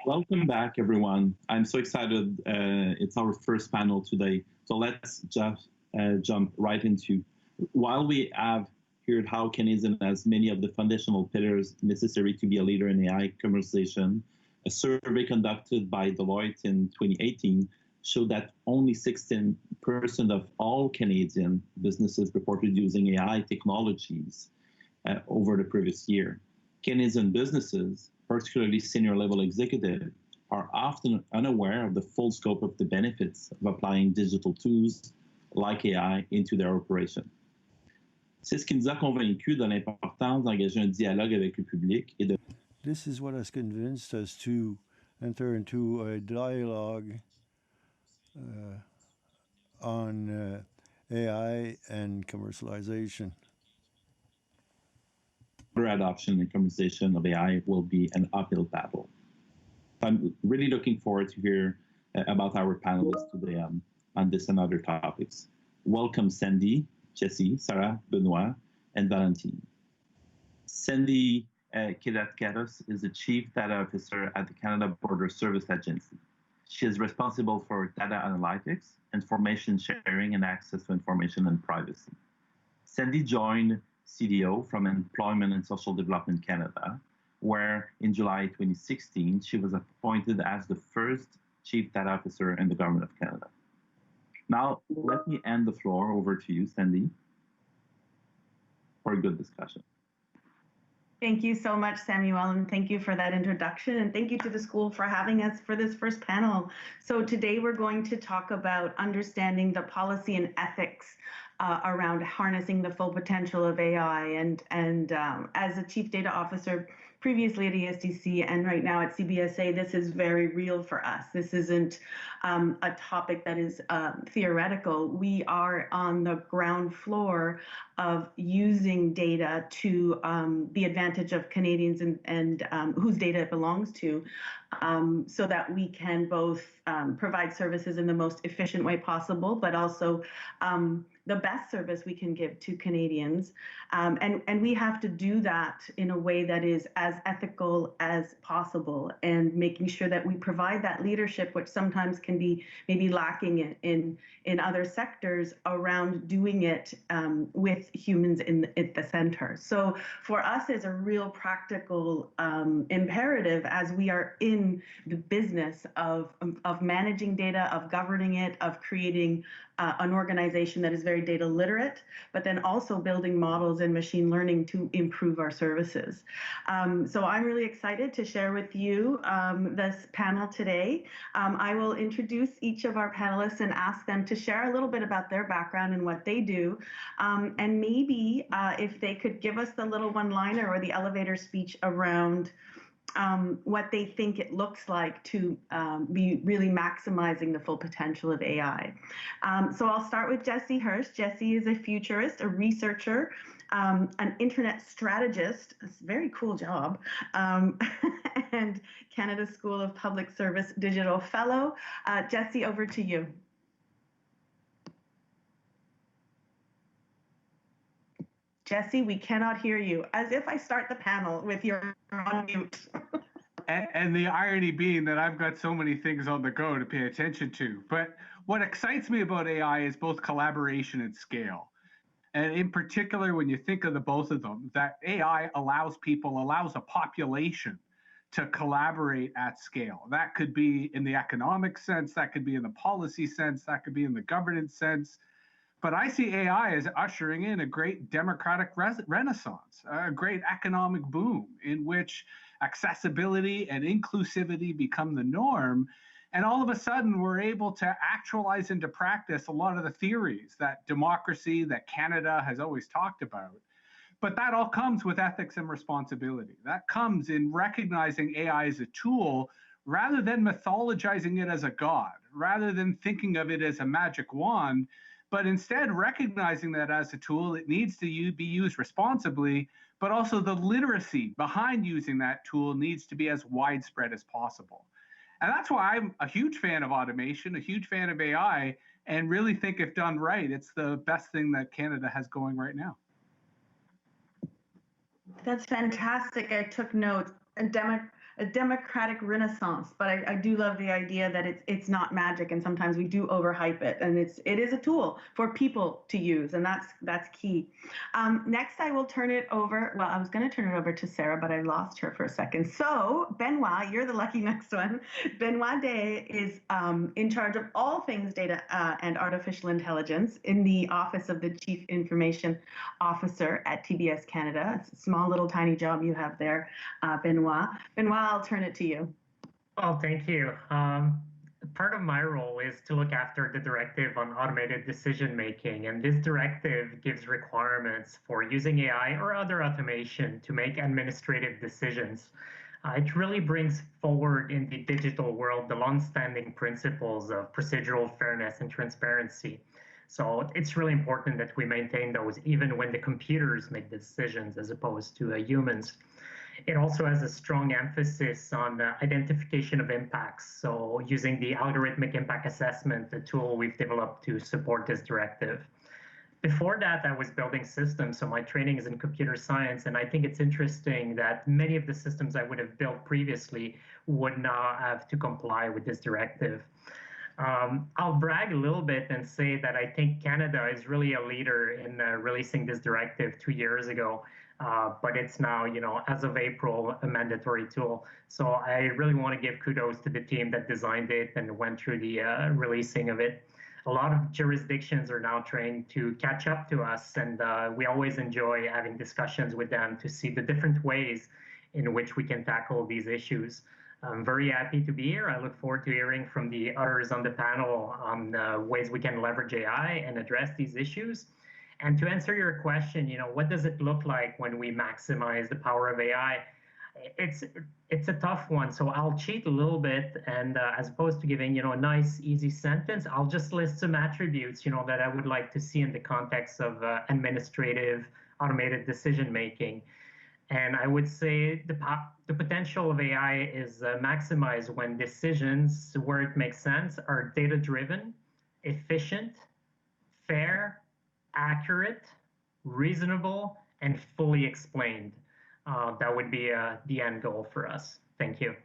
Welcome back, everyone. I'm so excited. It's our first panel today. So let's just jump right into, while we have heard how Canadian has many of the foundational pillars necessary to be a leader in AI conversation, a survey conducted by Deloitte in 2018 showed that only 16% of all Canadian businesses reported using AI technologies over the previous year. Canadian businesses, particularly senior level executives, are often unaware of the full scope of the benefits of applying digital tools like AI into their operation. C'est ce qui nous a convaincus de l'importance d'engager un dialogue avec le public et de... This is what has convinced us to enter into a dialogue on AI and commercialization. Adoption and conversation of AI will be an uphill battle. I'm really looking forward to hear about our panelists today on this and other topics. Welcome, Sandy, Jessie, Sarah, Benoit, and Valentine. Sandy Kiratkaros is the Chief Data Officer at the Canada Border Service Agency. She is responsible for data analytics, information sharing, and access to information and privacy. Sandy joined CDO from Employment and Social Development Canada, where in July 2016, she was appointed as the first Chief Data Officer in the Government of Canada. Now, let me hand the floor over to you, Sandy, for a good discussion. Thank you so much, Samuel, and thank you for that introduction, and thank you to the school for having us for this first panel. So today we're going to talk about understanding the policy and ethics around harnessing the full potential of AI. And as a Chief Data Officer previously at ESDC and right now at CBSA, this is very real for us. This isn't a topic that is theoretical. We are on the ground floor of using data to the advantage of Canadians and whose data it belongs to, so that we can both provide services in the most efficient way possible, but also the best service we can give to Canadians. And we have to do that in a way that is as ethical as possible, and making sure that we provide that leadership, which sometimes can be maybe lacking in other sectors, around doing it with humans at the center. So for us, it's a real practical imperative as we are in the business of managing data, of governing it, of creating an organization that is very data literate, but then also building models in machine learning to improve our services. So I'm really excited to share with you this panel today. I will introduce each of our panelists and ask them to share a little bit about their background and what they do. And maybe if they could give us the little one-liner or the elevator speech around what they think it looks like to be really maximizing the full potential of AI. So I'll start with Jesse Hirsch. Jesse is a futurist, a researcher, an internet strategist, a very cool job, and Canada School of Public Service Digital Fellow. Jesse, over to you. Jesse, we cannot hear you. As if I start the panel with your on mute. And the irony being that I've got so many things on the go to pay attention to. But what excites me about AI is both collaboration and scale. And in particular, when you think of the both of them, that AI allows a population to collaborate at scale. That could be in the economic sense, that could be in the policy sense, that could be in the governance sense. But I see AI as ushering in a great democratic renaissance, a great economic boom in which accessibility and inclusivity become the norm. And all of a sudden, we're able to actualize into practice a lot of the theories that democracy, that Canada has always talked about. But that all comes with ethics and responsibility. That comes in recognizing AI as a tool rather than mythologizing it as a god, rather than thinking of it as a magic wand, but instead recognizing that as a tool, it needs to be used responsibly, but also the literacy behind using that tool needs to be as widespread as possible. And that's why I'm a huge fan of automation, a huge fan of AI, and really think if done right, it's the best thing that Canada has going right now. That's fantastic. I took notes. A democratic renaissance, but I do love the idea that it's not magic, and sometimes we do overhype it, and it is a tool for people to use, and that's key. Next, I will turn it over. Well, I was going to turn it over to Sarah, but I lost her for a second. So, Benoit, you're the lucky next one. Benoit Day is in charge of all things data and artificial intelligence in the Office of the Chief Information Officer at TBS Canada. It's a small little tiny job you have there, Benoit. Benoit, I'll turn it to you. Well, thank you. Part of my role is to look after the directive on automated decision making, and this directive gives requirements for using AI or other automation to make administrative decisions. It really brings forward in the digital world the long-standing principles of procedural fairness and transparency. So it's really important that we maintain those even when the computers make the decisions as opposed to humans. It also has a strong emphasis on identification of impacts. So using the algorithmic impact assessment, the tool we've developed to support this directive. Before that, I was building systems. So my training is in computer science. And I think it's interesting that many of the systems I would have built previously would now have to comply with this directive. I'll brag a little bit and say that I think Canada is really a leader in releasing this directive 2 years ago. But it's now, as of April, a mandatory tool. So I really want to give kudos to the team that designed it and went through the releasing of it. A lot of jurisdictions are now trained to catch up to us, and we always enjoy having discussions with them to see the different ways in which we can tackle these issues. I'm very happy to be here. I look forward to hearing from the others on the panel on ways we can leverage AI and address these issues. And to answer your question, what does it look like when we maximize the power of AI? It's a tough one, so I'll cheat a little bit, and as opposed to giving a nice easy sentence, I'll just list some attributes that I would like to see in the context of administrative automated decision making. And I would say the potential of AI is maximized when decisions, where it makes sense, are data driven, efficient, fair, accurate, reasonable, and fully explained. That would be the end goal for us. Thank you.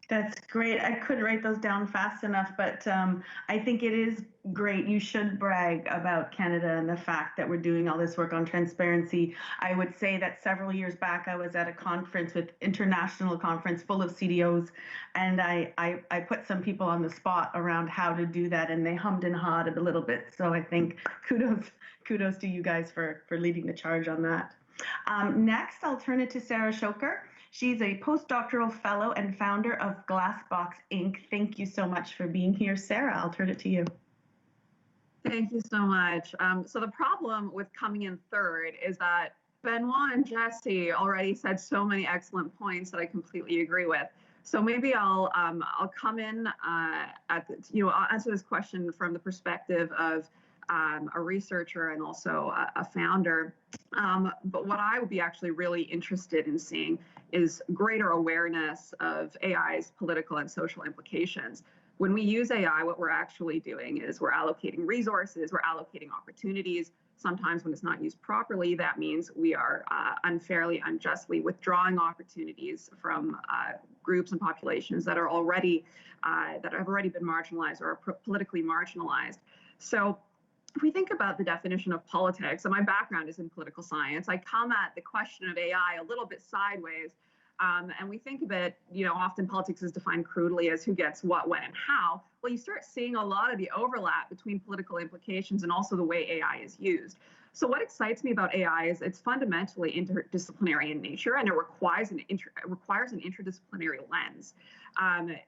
That's great. I couldn't write those down fast enough, but I think it is great. You should brag about Canada and the fact that we're doing all this work on transparency. I would say that several years back, I was at a conference international conference full of CDOs, and I put some people on the spot around how to do that, and they hummed and hawed a little bit. So I think kudos to you guys for leading the charge on that. Next, I'll turn it to Sarah Shoker. She's a postdoctoral fellow and founder of Glassbox Inc. Thank you so much for being here, Sarah. I'll turn it to you. Thank you so much. So the problem with coming in third is that Benoit and Jesse already said so many excellent points that I completely agree with. So maybe I'll come in I'll answer this question from the perspective of a researcher and also a founder. But what I would be actually really interested in seeing is greater awareness of AI's political and social implications. When we use AI, what we're actually doing is we're allocating resources, we're allocating opportunities. Sometimes when it's not used properly, that means we are unfairly, unjustly withdrawing opportunities from groups and populations that are already that have already been marginalized or are politically marginalized. So if we think about the definition of politics, and my background is in political science, I come at the question of AI a little bit sideways. And we think of it, often politics is defined crudely as who gets what, when, and how. Well, you start seeing a lot of the overlap between political implications and also the way AI is used. So what excites me about AI is it's fundamentally interdisciplinary in nature, and it requires an interdisciplinary lens.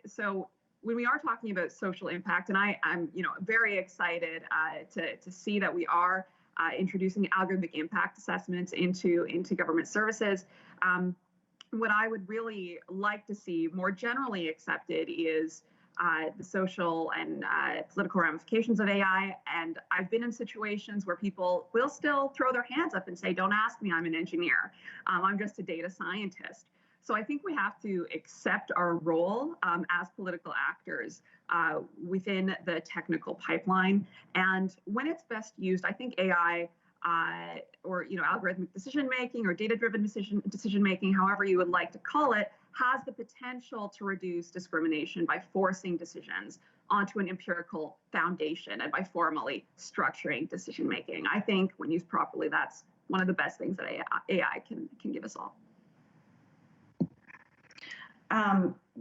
So when we are talking about social impact, and I'm very excited to see that we are introducing algorithmic impact assessments into government services. What I would really like to see more generally accepted is the social and political ramifications of AI. And I've been in situations where people will still throw their hands up and say, don't ask me, I'm an engineer. I'm just a data scientist. So I think we have to accept our role as political actors within the technical pipeline. And when it's best used, I think AI or algorithmic decision-making or data-driven decision-making, however you would like to call it, has the potential to reduce discrimination by forcing decisions onto an empirical foundation and by formally structuring decision-making. I think when used properly, that's one of the best things that AI can give us all.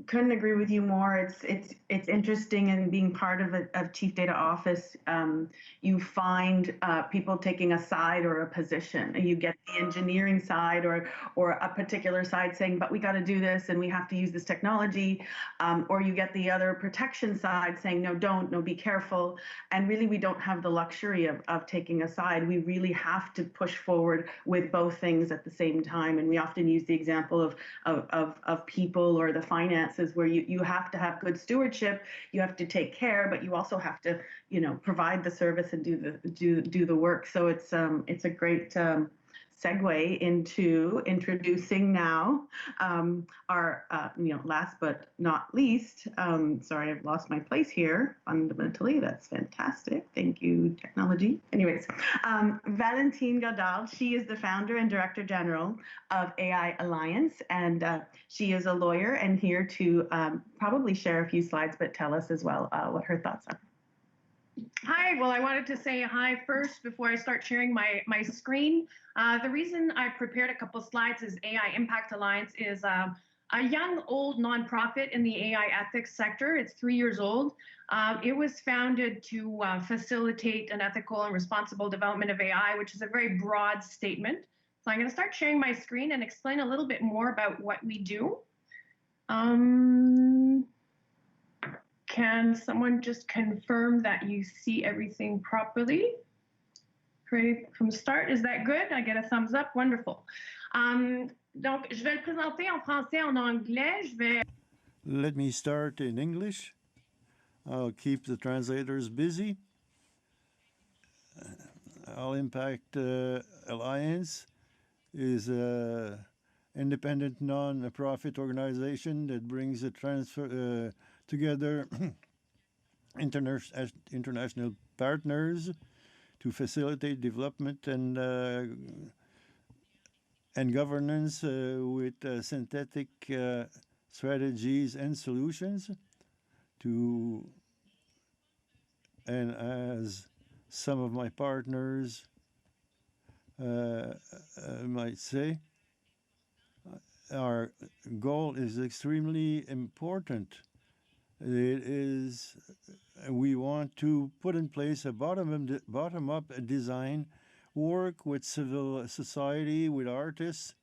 Couldn't agree with you more. It's interesting, and being part of a chief data office, you find people taking a side or a position. You get the engineering side or a particular side saying, but we got to do this and we have to use this technology, or you get the other protection side saying, no, don't, no, be careful. And really, we don't have the luxury of taking a side. We really have to push forward with both things at the same time. And we often use the example of people or the finances, where you have to have good stewardship, you have to take care, but you also have to provide the service and do the work. So it's a great segue into introducing now our last but not least, sorry, I've lost my place here fundamentally. That's fantastic. Thank you, technology. Anyways, Valentine Godard, she is the founder and director general of AI Alliance, and she is a lawyer and here to probably share a few slides, but tell us as well what her thoughts are. Hi, well, I wanted to say hi first before I start sharing my screen. The reason I prepared a couple slides is AI Impact Alliance is a young, old nonprofit in the AI ethics sector. It's 3 years old. It was founded to facilitate an ethical and responsible development of AI, which is a very broad statement. So I'm going to start sharing my screen and explain a little bit more about what we do. Can someone just confirm that you see everything properly? Great, from start, is that good? I get a thumbs up, wonderful. Donc, je vais le présenter en français, en anglais. Let me start in English. I'll keep the translators busy. All Impact Alliance is an independent non-profit organization that brings together international partners to facilitate development and governance with synthetic strategies and solutions and as some of my partners might say, our goal is extremely important. We want to put in place a bottom-up design, work with civil society, with artists,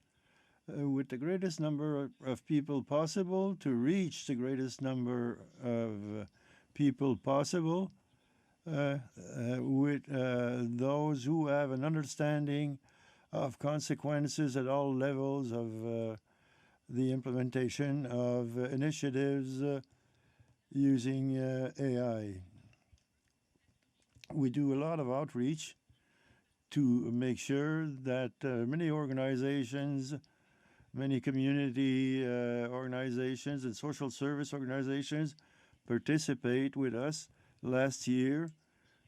with the greatest number of people possible to reach the greatest number of people possible, with those who have an understanding of consequences at all levels of the implementation of initiatives using AI. We do a lot of outreach to make sure that many organizations, many community organizations and social service organizations participate with us. Last year,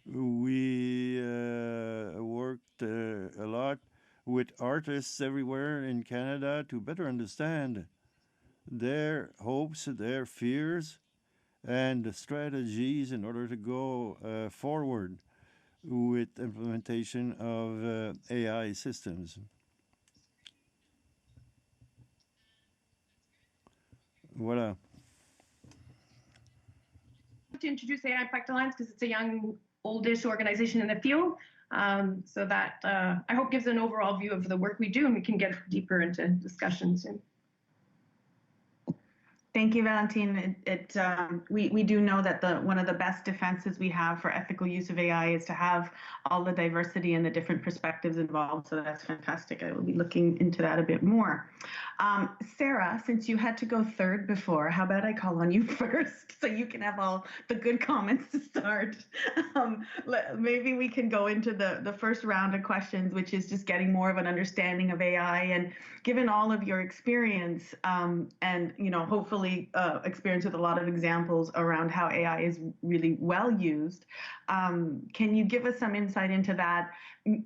we worked a lot with artists everywhere in Canada to better understand their hopes, their fears, and the strategies in order to go forward with implementation of AI systems. Voilà. To introduce AI Impact Alliance because it's a young, oldish organization in the field. So that I hope gives an overall view of the work we do, and we can get deeper into discussion soon. Thank you, Valentine. We do know that one of the best defenses we have for ethical use of AI is to have all the diversity and the different perspectives involved. So that's fantastic. I will be looking into that a bit more. Sarah, since you had to go third before, how about I call on you first so you can have all the good comments to start. Maybe we can go into the first round of questions, which is just getting more of an understanding of AI. And given all of your experience and hopefully experience with a lot of examples around how AI is really well used, can you give us some insight into that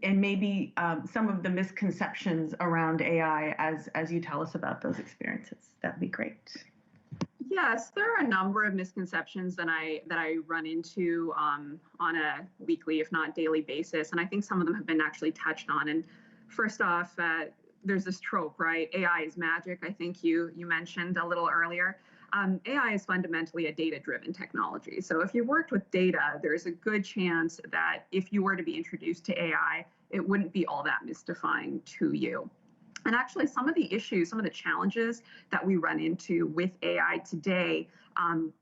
and maybe some of the misconceptions around AI as you tell us about those experiences? That'd be great. Yes, there are a number of misconceptions that I run into on a weekly, if not daily basis, and I think some of them have been actually touched on. And first off, there's this trope, right? AI is magic. I think you mentioned a little earlier. AI is fundamentally a data-driven technology. So if you worked with data, there's a good chance that if you were to be introduced to AI, it wouldn't be all that mystifying to you. And actually, some of the issues, some of the challenges that we run into with AI today, I'm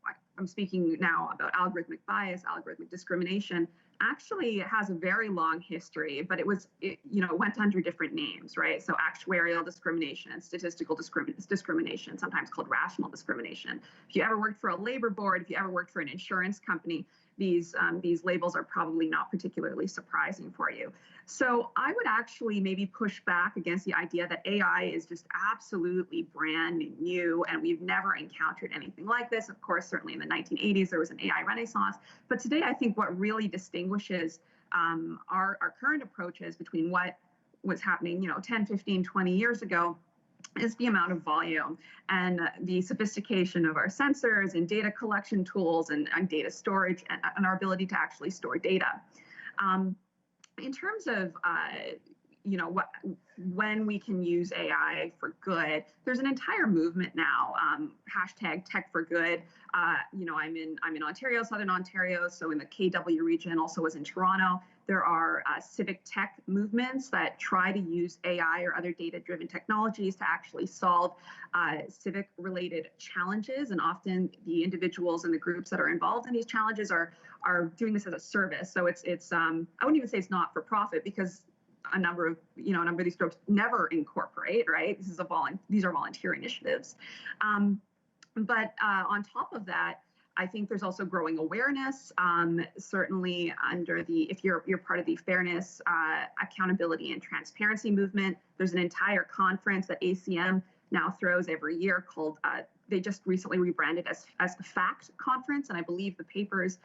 speaking now about algorithmic bias, algorithmic discrimination, actually has a very long history, but it went under different names, right? So actuarial discrimination, statistical discrimination, sometimes called rational discrimination. If you ever worked for a labor board, if you ever worked for an insurance company, these labels are probably not particularly surprising for you. So I would actually maybe push back against the idea that AI is just absolutely brand new and we've never encountered anything like this. Of course, certainly in the 1980s, there was an AI renaissance. But today, I think what really distinguishes our current approaches between what was happening 10, 15, 20 years ago is the amount of volume and the sophistication of our sensors and data collection tools and data storage and our ability to actually store data. In terms of when we can use AI for good, there's an entire movement now. Hashtag Tech for Good. I'm in Ontario, Southern Ontario, so in the KW region, also was in Toronto. There are civic tech movements that try to use AI or other data-driven technologies to actually solve civic-related challenges. And often the individuals and the groups that are involved in these challenges are doing this as a service. So it's I wouldn't even say it's not for profit because a number of these groups never incorporate, right? These are volunteer initiatives. But on top of that, I think there's also growing awareness, certainly if you're part of the fairness, accountability, and transparency movement. There's an entire conference that ACM now throws every year called, they just recently rebranded as the FACT Conference, and I believe the papers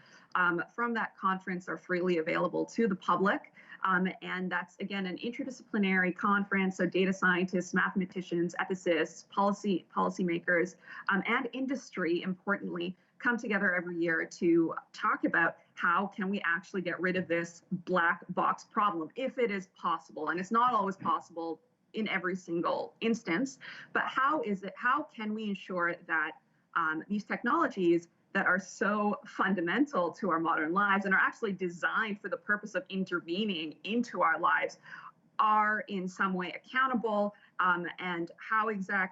from that conference are freely available to the public. And that's, again, an interdisciplinary conference. So data scientists, mathematicians, ethicists, policymakers, and industry, importantly, come together every year to talk about how can we actually get rid of this black box problem, if it is possible. And it's not always possible in every single instance, but how can we ensure that these technologies that are so fundamental to our modern lives and are actually designed for the purpose of intervening into our lives are in some way accountable, and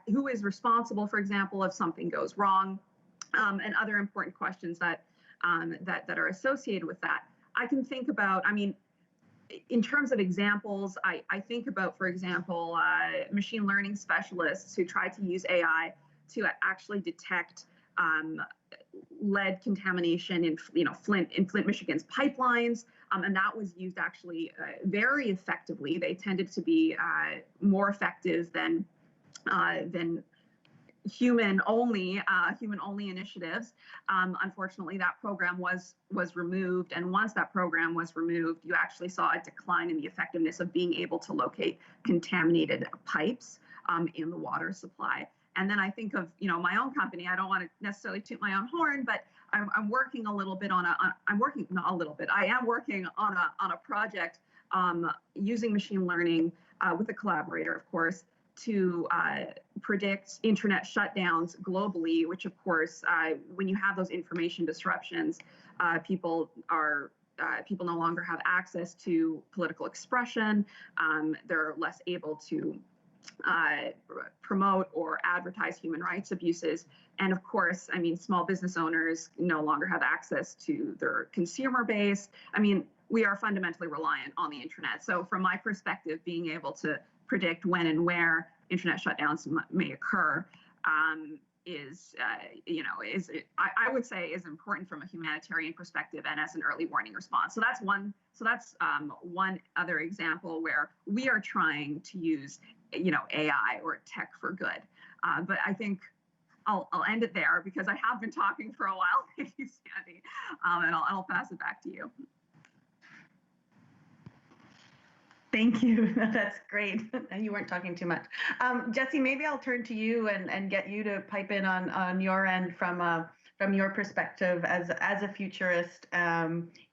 who is responsible, for example, if something goes wrong, and other important questions that are associated with that. I can think about, in terms of examples, I think about, for example, machine learning specialists who try to use AI to actually detect lead contamination in Flint, Michigan's pipelines, and that was used actually very effectively. They tended to be more effective than human-only initiatives. Unfortunately, that program was removed, and once that program was removed, you actually saw a decline in the effectiveness of being able to locate contaminated pipes in the water supply. And then I think of my own company. I don't want to necessarily toot my own horn, but I'm working a little bit on I'm working not a little bit. I am working on a project using machine learning with a collaborator, of course, to predict internet shutdowns globally, which of course, when you have those information disruptions, people no longer have access to political expression. They're less able to promote or advertise human rights abuses. And of course, small business owners no longer have access to their consumer base. We are fundamentally reliant on the internet. So from my perspective, being able to predict when and where internet shutdowns may occur I would say is important from a humanitarian perspective and as an early warning response. So that's one other example where we are trying to use AI or tech for good. But I think I'll end it there because I have been talking for a while. Thank you, Sandy, and I'll pass it back to you. Thank you. That's great. And you weren't talking too much. Jesse, maybe I'll turn to you and get you to pipe in on your end from your perspective as a futurist,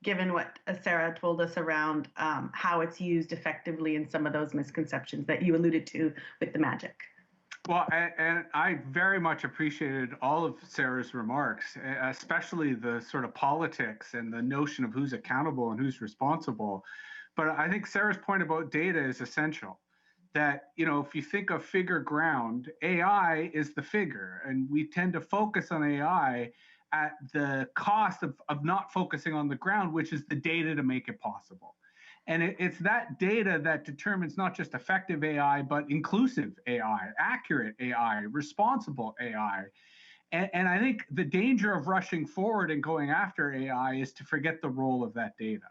given what Sarah told us around how it's used effectively in some of those misconceptions that you alluded to with the magic. Well, and I very much appreciated all of Sarah's remarks, especially the sort of politics and the notion of who's accountable and who's responsible. But I think Sarah's point about data is essential. That, if you think of figure ground, AI is the figure, and we tend to focus on AI at the cost of not focusing on the ground, which is the data to make it possible. And it's that data that determines not just effective AI, but inclusive AI, accurate AI, responsible AI. And I think the danger of rushing forward and going after AI is to forget the role of that data.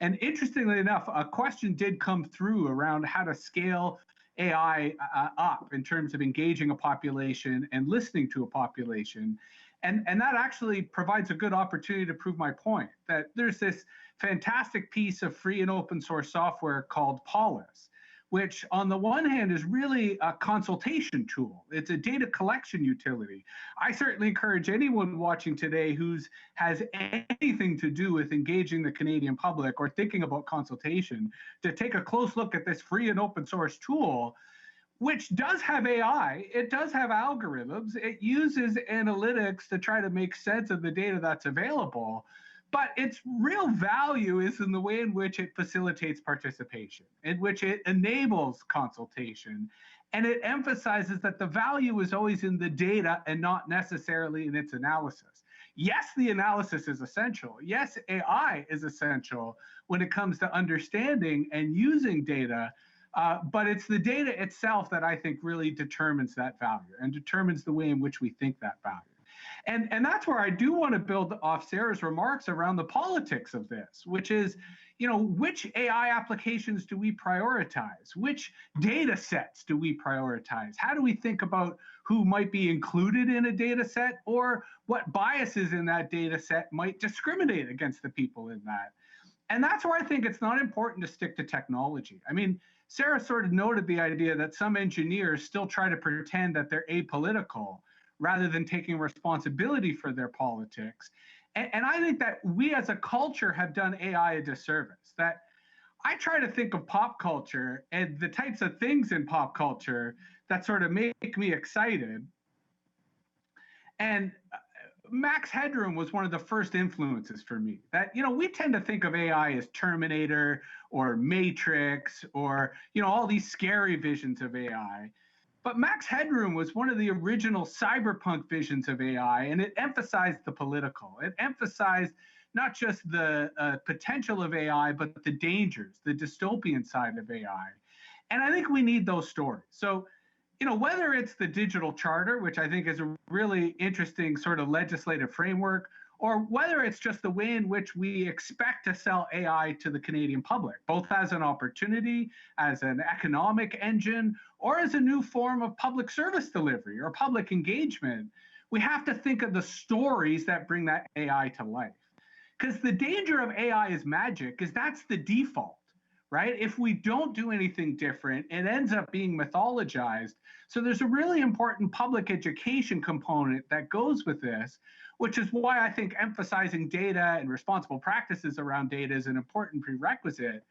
And interestingly enough, a question did come through around how to scale AI up in terms of engaging a population and listening to a population. And that actually provides a good opportunity to prove my point, that there's this fantastic piece of free and open source software called Polis, which on the one hand is really a consultation tool. It's a data collection utility. I certainly encourage anyone watching today who has anything to do with engaging the Canadian public or thinking about consultation to take a close look at this free and open source tool, which does have AI, it does have algorithms, it uses analytics to try to make sense of the data that's available. But its real value is in the way in which it facilitates participation, in which it enables consultation, and it emphasizes that the value is always in the data and not necessarily in its analysis. Yes, the analysis is essential. Yes, AI is essential when it comes to understanding and using data, but it's the data itself that I think really determines that value and determines the way in which we think that value. And that's where I do want to build off Sarah's remarks around the politics of this, which is, which AI applications do we prioritize? Which data sets do we prioritize? How do we think about who might be included in a data set, or what biases in that data set might discriminate against the people in that? And that's where I think it's not important to stick to technology. I mean, Sarah sort of noted the idea that some engineers still try to pretend that they're apolitical rather than taking responsibility for their politics. And I think that we as a culture have done AI a disservice. That I try to think of pop culture and the types of things in pop culture that sort of make me excited. And Max Headroom was one of the first influences for me. That, we tend to think of AI as Terminator or Matrix or, all these scary visions of AI. But Max Headroom was one of the original cyberpunk visions of AI, and it emphasized the political. It emphasized not just the potential of AI, but the dangers, the dystopian side of AI. And I think we need those stories. So, whether it's the digital charter, which I think is a really interesting sort of legislative framework, or whether it's just the way in which we expect to sell AI to the Canadian public, both as an opportunity, as an economic engine, or as a new form of public service delivery or public engagement, we have to think of the stories that bring that AI to life. Because the danger of AI is magic, is that's the default, right? If we don't do anything different, it ends up being mythologized. So there's a really important public education component that goes with this, which is why I think emphasizing data and responsible practices around data is an important prerequisite.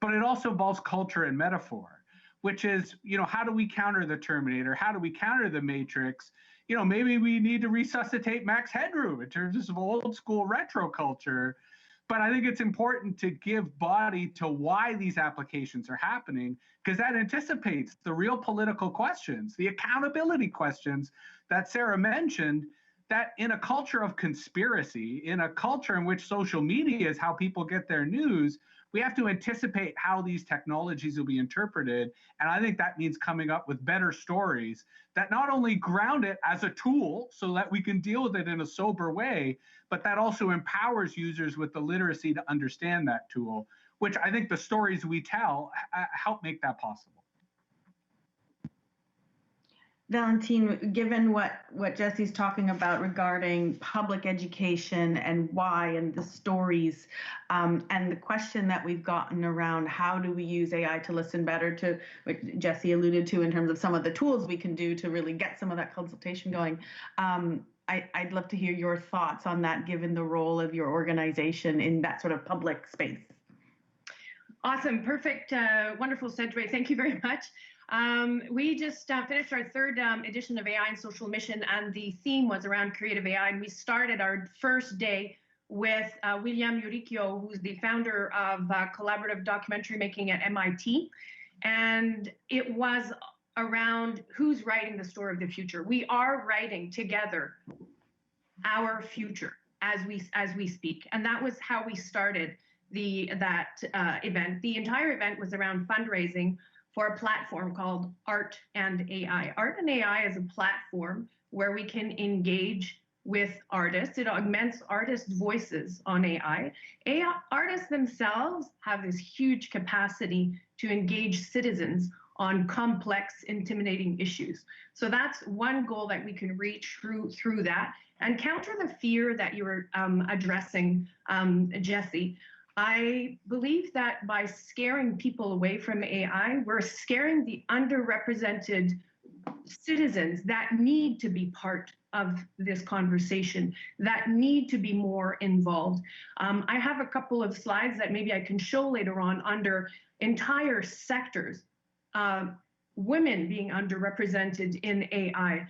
But it also involves culture and metaphor, which is, how do we counter the Terminator? How do we counter the Matrix? Maybe we need to resuscitate Max Headroom in terms of old school retro culture. But I think it's important to give body to why these applications are happening, because that anticipates the real political questions, the accountability questions that Sarah mentioned, that in a culture of conspiracy, in a culture in which social media is how people get their news, we have to anticipate how these technologies will be interpreted. And I think that means coming up with better stories that not only ground it as a tool so that we can deal with it in a sober way, but that also empowers users with the literacy to understand that tool, which I think the stories we tell help make that possible. Valentine, given what Jesse's talking about regarding public education and why and the stories, and the question that we've gotten around how do we use AI to listen better, to what Jesse alluded to in terms of some of the tools we can do to really get some of that consultation going, I'd love to hear your thoughts on that, given the role of your organization in that sort of public space. Awesome, perfect, wonderful segue. Thank you very much. We just finished our third edition of AI and Social Mission, and the theme was around creative AI. And we started our first day with William Uricchio, who's the founder of collaborative documentary making at MIT. And it was around who's writing the story of the future. We are writing together our future as we speak. And that was how we started that event. The entire event was around fundraising for a platform called Art and AI. Art and AI is a platform where we can engage with artists. It augments artists' voices on AI. Artists themselves have this huge capacity to engage citizens on complex, intimidating issues. So that's one goal that we can reach through that, and counter the fear that you were addressing, Jesse. I believe that by scaring people away from AI, we're scaring the underrepresented citizens that need to be part of this conversation, that need to be more involved. I have a couple of slides that maybe I can show later on under entire sectors, women being underrepresented in AI.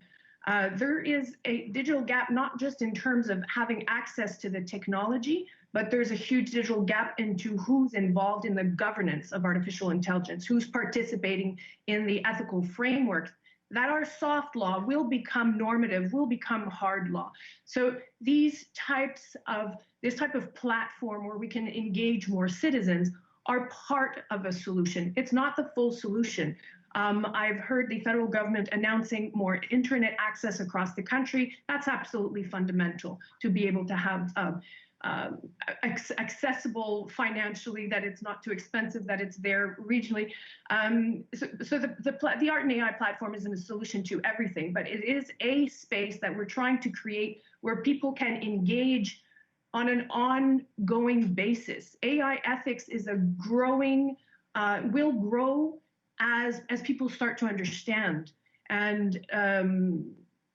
There is a digital gap, not just in terms of having access to the technology, but there's a huge digital gap into who's involved in the governance of artificial intelligence, who's participating in the ethical framework, that our soft law will become normative, will become hard law. So this type of platform where we can engage more citizens are part of a solution. It's not the full solution. I've heard the federal government announcing more internet access across the country. That's absolutely fundamental to be able to have accessible financially, that it's not too expensive, that it's there regionally. So the Art and AI platform isn't a solution to everything, but it is a space that we're trying to create where people can engage on an ongoing basis. AI ethics is a growing, will grow as people start to understand. And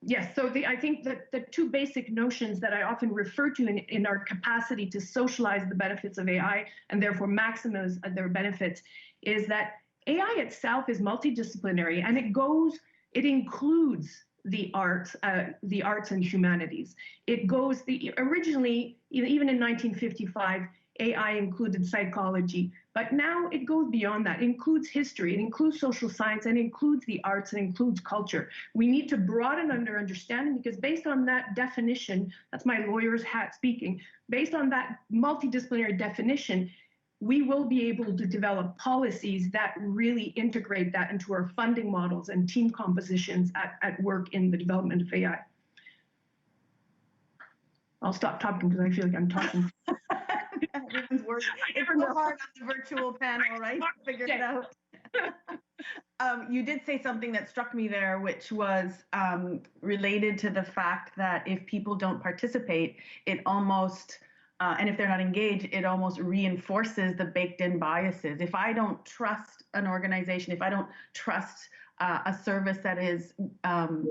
yes, so I think that the two basic notions that I often refer to in our capacity to socialize the benefits of AI and therefore maximize their benefits is that AI itself is multidisciplinary, and it includes the arts and humanities. It goes originally, even in 1955, AI included psychology, but now it goes beyond that. It includes history, it includes social science, and it includes the arts, and includes culture. We need to broaden our understanding, because based on that definition, that's my lawyer's hat speaking, based on that multidisciplinary definition, we will be able to develop policies that really integrate that into our funding models and team compositions at work in the development of AI. I'll stop talking because I feel like I'm talking. Everyone's working. It's so hard on the virtual panel, right? Figure it out. You did say something that struck me there, which was related to the fact that if people don't participate, it almost and if they're not engaged, it almost reinforces the baked-in biases. If I don't trust an organization, if I don't trust a service that is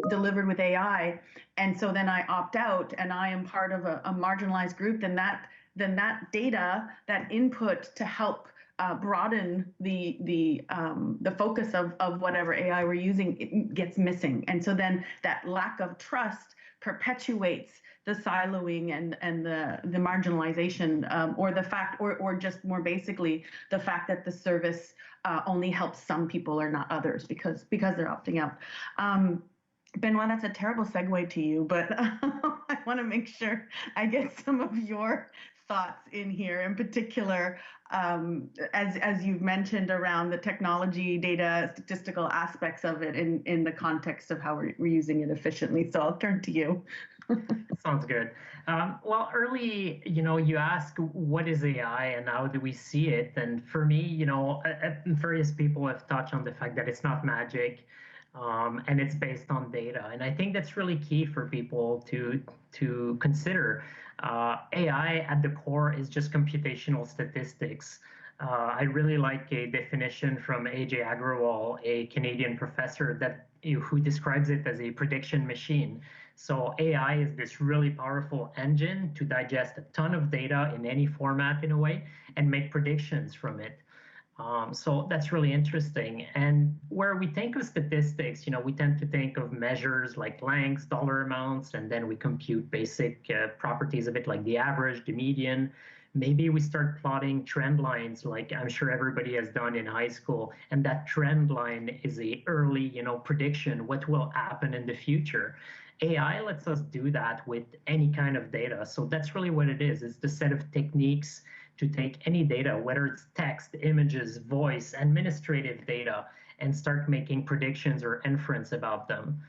delivered with AI, and so then I opt out and I am part of a marginalized group, then that data, that input to help broaden the focus of whatever AI we're using, it gets missing. And so then that lack of trust perpetuates the siloing and the marginalization, or the fact, or just more basically, the fact that the service only helps some people or not others because they're opting out. Benoit, that's a terrible segue to you, but I want to make sure I get some of your thoughts in here, in particular, as you've mentioned around the technology, data, statistical aspects of it in the context of how we're using it efficiently. So I'll turn to you. Sounds good. Well, early, you ask what is AI and how do we see it? And for me, various people have touched on the fact that it's not magic, and it's based on data. And I think that's really key for people to consider. AI at the core is just computational statistics. I really like a definition from A.J. Agrawal, a Canadian professor who describes it as a prediction machine. So AI is this really powerful engine to digest a ton of data in any format in a way and make predictions from it. So that's really interesting. And where we think of statistics, we tend to think of measures like lengths, dollar amounts, and then we compute basic properties of it, like the average, the median. Maybe we start plotting trend lines, like I'm sure everybody has done in high school. And that trend line is a early, prediction, what will happen in the future. AI lets us do that with any kind of data. So that's really what it is. It's the set of techniques to take any data, whether it's text, images, voice, administrative data, and start making predictions or inference about them.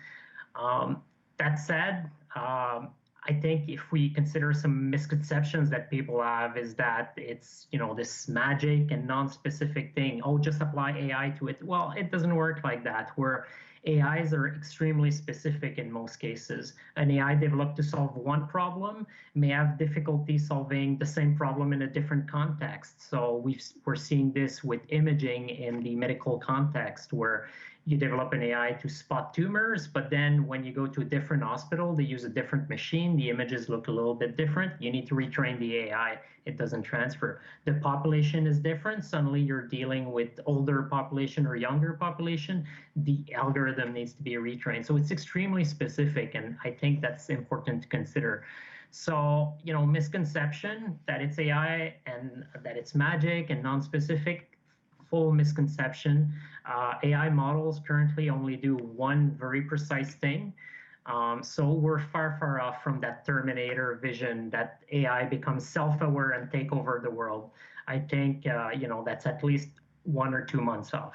That said, I think if we consider some misconceptions that people have is that it's, this magic and non-specific thing. Oh, just apply AI to it. Well, it doesn't work like that, where AIs are extremely specific in most cases. An AI developed to solve one problem may have difficulty solving the same problem in a different context. So we're seeing this with imaging in the medical context, where you develop an AI to spot tumors, but then when you go to a different hospital, they use a different machine. The images look a little bit different. You need to retrain the AI. It doesn't transfer. The population is different. Suddenly you're dealing with older population or younger population. The algorithm needs to be retrained. So it's extremely specific, and I think that's important to consider. So, misconception that it's AI and that it's magic and non-specific, full misconception. AI models currently only do one very precise thing. So we're far, far off from that Terminator vision that AI becomes self-aware and take over the world. I think, that's at least 1 or 2 months off.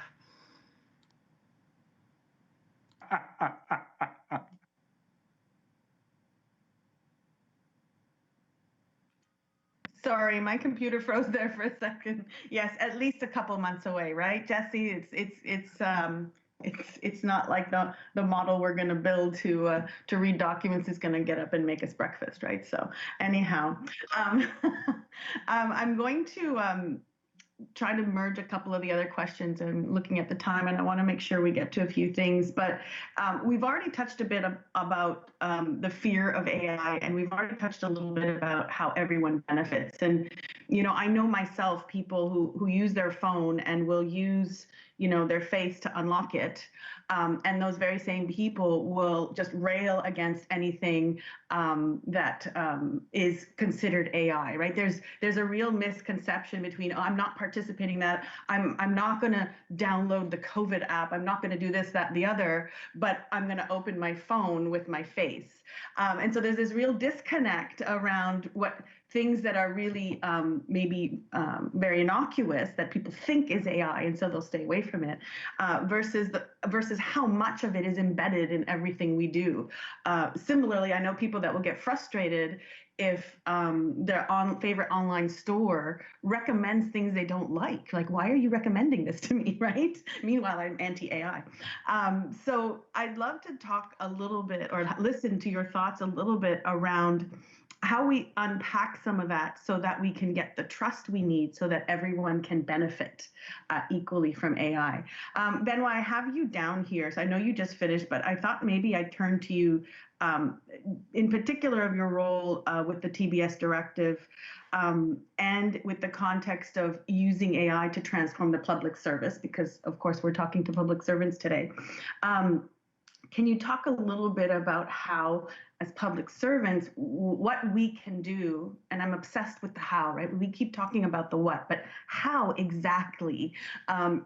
Sorry, my computer froze there for a second. Yes, at least a couple months away, right, Jesse? It's It's not like the model we're going to build to read documents is going to get up and make us breakfast, right? So anyhow, I'm going to try to merge a couple of the other questions. And looking at the time, and I want to make sure we get to a few things. But we've already touched a bit about the fear of AI, and we've already touched a little bit about how everyone benefits. And I know myself, people who use their phone and will use their face to unlock it. And those very same people will just rail against anything that is considered AI, right? There's a real misconception between, I'm not participating in that, I'm not going to download the COVID app, I'm not going to do this, that, the other, but I'm going to open my phone with my face. And so there's this real disconnect around what things that are really maybe very innocuous that people think is AI, and so they'll stay away from it, versus how much of it is embedded in everything we do. Similarly, I know people that will get frustrated if their favorite online store recommends things they don't like. Like, why are you recommending this to me, right? Meanwhile, I'm anti-AI. So I'd love to talk a little bit, or listen to your thoughts a little bit around how we unpack some of that so that we can get the trust we need so that everyone can benefit equally from AI. Benoit, I have you down here. So I know you just finished, but I thought maybe I'd turn to you in particular of your role with the TBS directive and with the context of using AI to transform the public service, because of course we're talking to public servants today. Can you talk a little bit about how, as public servants, what we can do? And I'm obsessed with the how, right? We keep talking about the what, but how exactly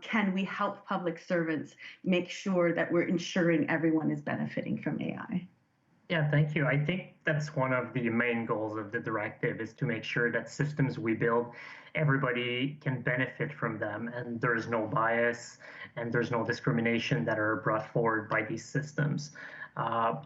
can we help public servants make sure that we're ensuring everyone is benefiting from AI? Yeah, thank you. I think that's one of the main goals of the directive, is to make sure that systems we build, everybody can benefit from them, and there's no bias and there's no discrimination that are brought forward by these systems.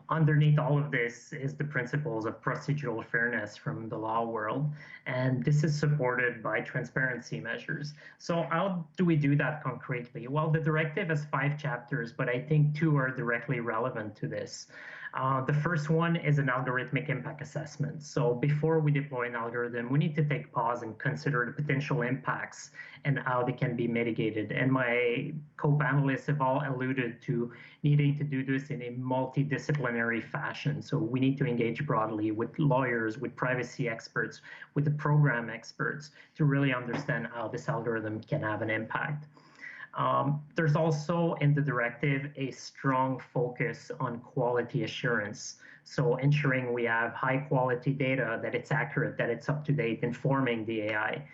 Underneath all of this is the principles of procedural fairness from the law world, and this is supported by transparency measures. So how do we do that concretely? Well, the directive has 5 chapters, but I think 2 are directly relevant to this. The first one is an algorithmic impact assessment. So before we deploy an algorithm, we need to take pause and consider the potential impacts and how they can be mitigated. And my co-panelists have all alluded to needing to do this in a multidisciplinary fashion. So we need to engage broadly with lawyers, with privacy experts, with the program experts to really understand how this algorithm can have an impact. There's also in the directive a strong focus on quality assurance. So ensuring we have high quality data, that it's accurate, that it's up to date, informing the AI.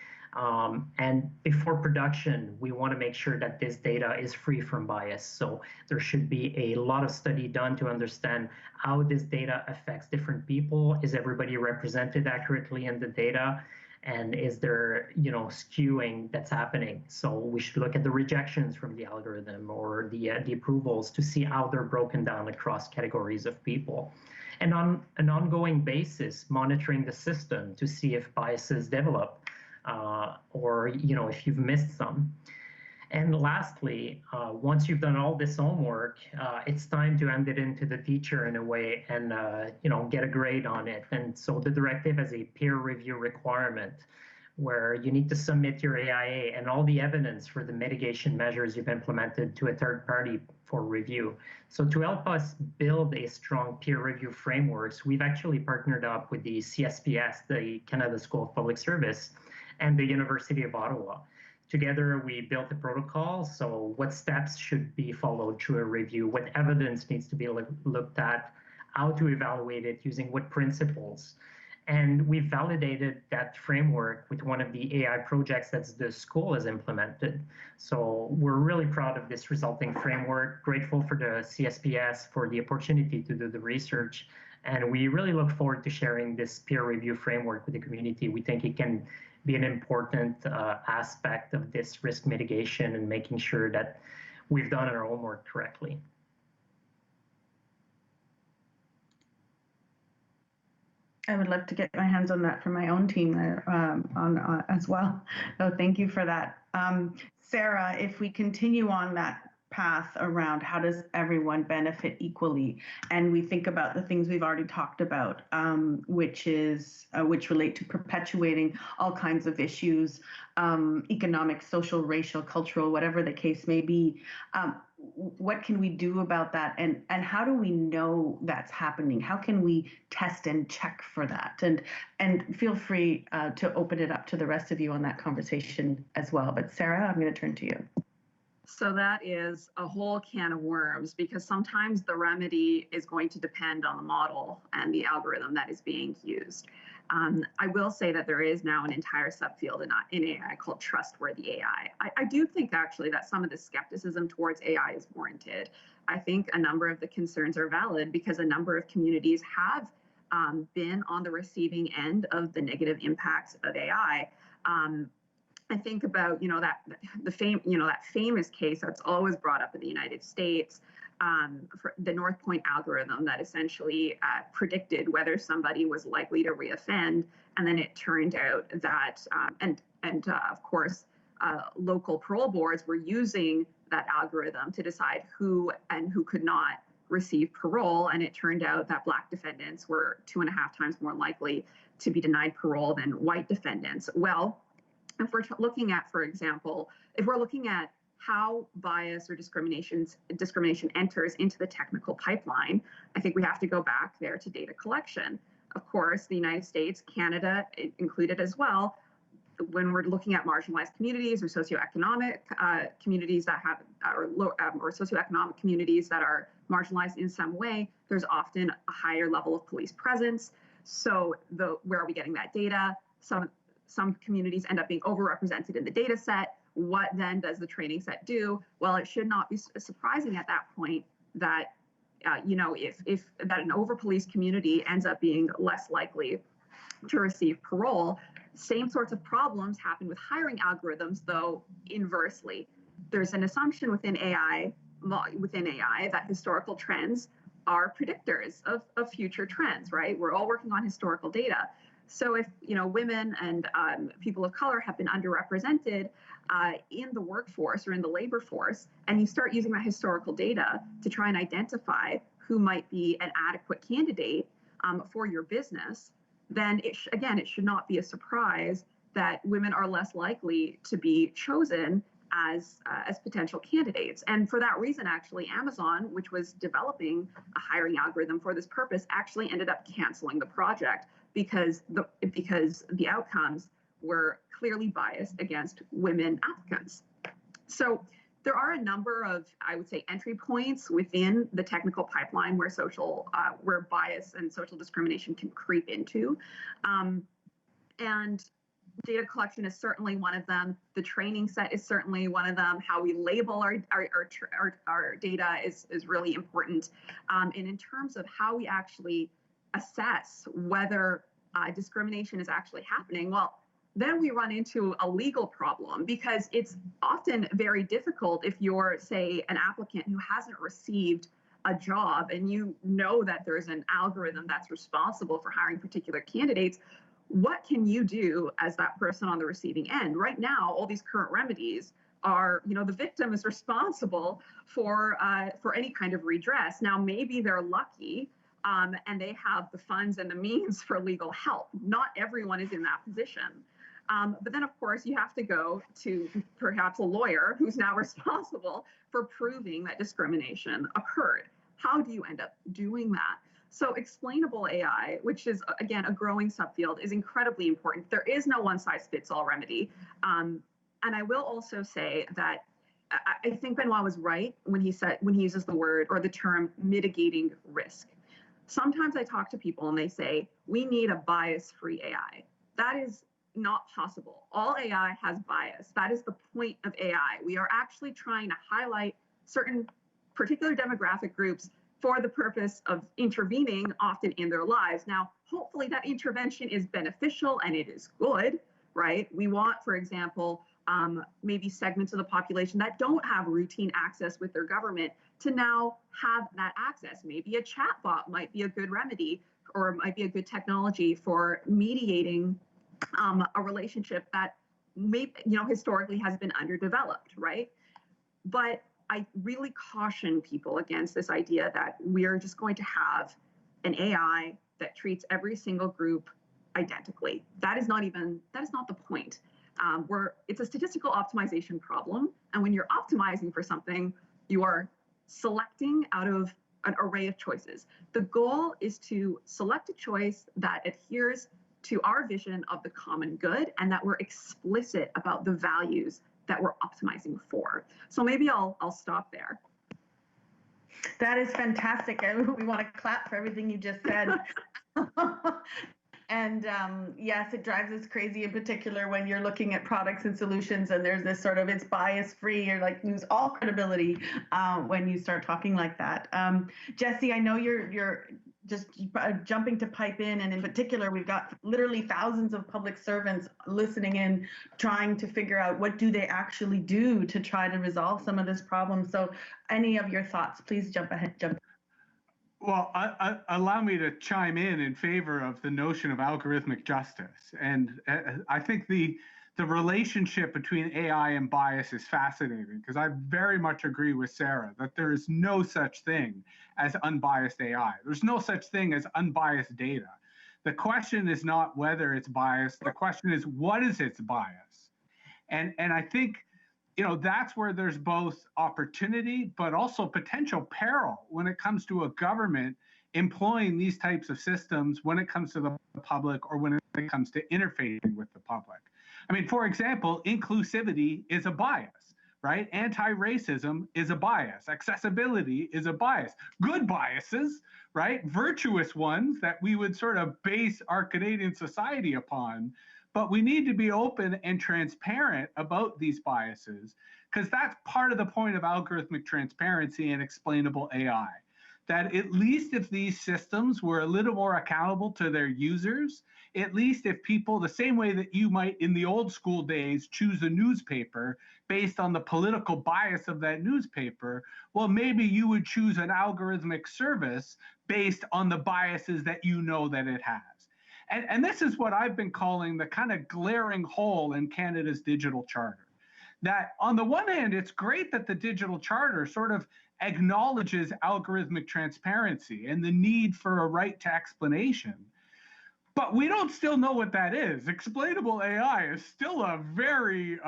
And before production, we want to make sure that this data is free from bias. So there should be a lot of study done to understand how this data affects different people. Is everybody represented accurately in the data? And is there, skewing that's happening? So we should look at the rejections from the algorithm or the approvals to see how they're broken down across categories of people. And on an ongoing basis, monitoring the system to see if biases develop or, if you've missed some. And lastly, once you've done all this homework, it's time to hand it into the teacher in a way and, get a grade on it. And so the directive has a peer review requirement where you need to submit your AIA and all the evidence for the mitigation measures you've implemented to a third party for review. So to help us build a strong peer review frameworks, we've actually partnered up with the CSPS, the Canada School of Public Service, and the University of Ottawa. Together, we built a protocol. So what steps should be followed through a review? What evidence needs to be looked at? How to evaluate it? Using what principles? And we validated that framework with one of the AI projects that the school has implemented. So we're really proud of this resulting framework, grateful for the CSPS for the opportunity to do the research. And we really look forward to sharing this peer review framework with the community. We think it can be an important aspect of this risk mitigation and making sure that we've done our homework correctly. I would love to get my hands on that for my own team as well. So thank you for that. Sarah, if we continue on that path around how does everyone benefit equally, and we think about the things we've already talked about, which relate to perpetuating all kinds of issues, economic, social, racial, cultural, whatever the case may be. What can we do about that, and how do we know that's happening? How can we test and check for that? And feel free to open it up to the rest of you on that conversation as well. But Sarah, I'm going to turn to you. So that is a whole can of worms, because sometimes the remedy is going to depend on the model and the algorithm that is being used. I will say that there is now an entire subfield in AI called trustworthy AI. I do think actually that some of the skepticism towards AI is warranted. I think a number of the concerns are valid because a number of communities have been on the receiving end of the negative impacts of AI. I think about that famous case that's always brought up in the United States, for the North Point algorithm that essentially predicted whether somebody was likely to reoffend, and then it turned out that of course local parole boards were using that algorithm to decide who could not receive parole, and it turned out that Black defendants were 2.5 times more likely to be denied parole than white defendants. Well, if we're looking at, for example, how bias or discrimination enters into the technical pipeline, I think we have to go back there to data collection. Of course, the United States, Canada included as well, when we're looking at marginalized communities or socioeconomic communities that have, or socioeconomic communities that are marginalized in some way, there's often a higher level of police presence. So where are we getting that data? Some communities end up being overrepresented in the data set. What then does the training set do? Well, it should not be surprising at that point that, if that an over-policed community ends up being less likely to receive parole. Same sorts of problems happen with hiring algorithms, though inversely. There's an assumption within AI that historical trends are predictors of future trends, right? We're all working on historical data. So if women and people of color have been underrepresented in the workforce or in the labor force, and you start using that historical data to try and identify who might be an adequate candidate for your business, then it should not be a surprise that women are less likely to be chosen as potential candidates. And for that reason, actually, Amazon, which was developing a hiring algorithm for this purpose, actually ended up canceling the project because the outcomes were clearly biased against women applicants. So there are a number of, I would say, entry points within the technical pipeline where bias and social discrimination can creep into. And data collection is certainly one of them. The training set is certainly one of them. How we label our data is really important. And in terms of how we actually assess whether discrimination is actually happening, well, then we run into a legal problem, because it's often very difficult if you're, say, an applicant who hasn't received a job and you know that there's an algorithm that's responsible for hiring particular candidates. What can you do as that person on the receiving end? Right now, all these current remedies are, the victim is responsible for any kind of redress. Now, maybe they're lucky and they have the funds and the means for legal help. Not everyone is in that position. But then, of course, you have to go to perhaps a lawyer who's now responsible for proving that discrimination occurred. How do you end up doing that? So explainable AI, which is, again, a growing subfield, is incredibly important. There is no one-size-fits-all remedy. And I will also say that I think Benoit was right when he uses the word or the term mitigating risk. Sometimes I talk to people and they say, we need a bias-free AI. That is not possible. All AI has bias. That is the point of AI. We are actually trying to highlight certain particular demographic groups for the purpose of intervening often in their lives. Now, hopefully that intervention is beneficial and it is good, right? We want, for example, maybe segments of the population that don't have routine access with their government to now have that access. Maybe a chatbot might be a good remedy, or might be a good technology for mediating a relationship that historically has been underdeveloped, right? But I really caution people against this idea that we are just going to have an AI that treats every single group identically. That is not the point. It's a statistical optimization problem. And when you're optimizing for something, you are selecting out of an array of choices. The goal is to select a choice that adheres to our vision of the common good and that we're explicit about the values that we're optimizing for. So maybe I'll stop there. That is fantastic. We want to clap for everything you just said. And yes, it drives us crazy, in particular when you're looking at products and solutions and there's this sort of, it's bias free, you're like lose all credibility when you start talking like that. Jesse, I know you're just jumping to pipe in, and in particular, we've got literally thousands of public servants listening in, trying to figure out what do they actually do to try to resolve some of this problem. So any of your thoughts, please jump ahead. Well, allow me to chime in favor of the notion of algorithmic justice. And I think the relationship between AI and bias is fascinating, because I very much agree with Sarah that there is no such thing as unbiased AI. There's no such thing as unbiased data. The question is not whether it's biased. The question is, what is its bias? And I think, that's where there's both opportunity, but also potential peril when it comes to a government employing these types of systems when it comes to the public or when it comes to interfacing with the public. I mean, for example, inclusivity is a bias, right? Anti-racism is a bias. Accessibility is a bias. Good biases, right? Virtuous ones that we would sort of base our Canadian society upon. But we need to be open and transparent about these biases, because that's part of the point of algorithmic transparency and explainable AI. That at least if these systems were a little more accountable to their users, at least if people, the same way that you might in the old school days choose a newspaper based on the political bias of that newspaper, well, maybe you would choose an algorithmic service based on the biases that you know that it has. And this is what I've been calling the kind of glaring hole in Canada's digital charter. That on the one hand, it's great that the digital charter sort of acknowledges algorithmic transparency and the need for a right to explanation. But we don't still know what that is. Explainable AI is still a very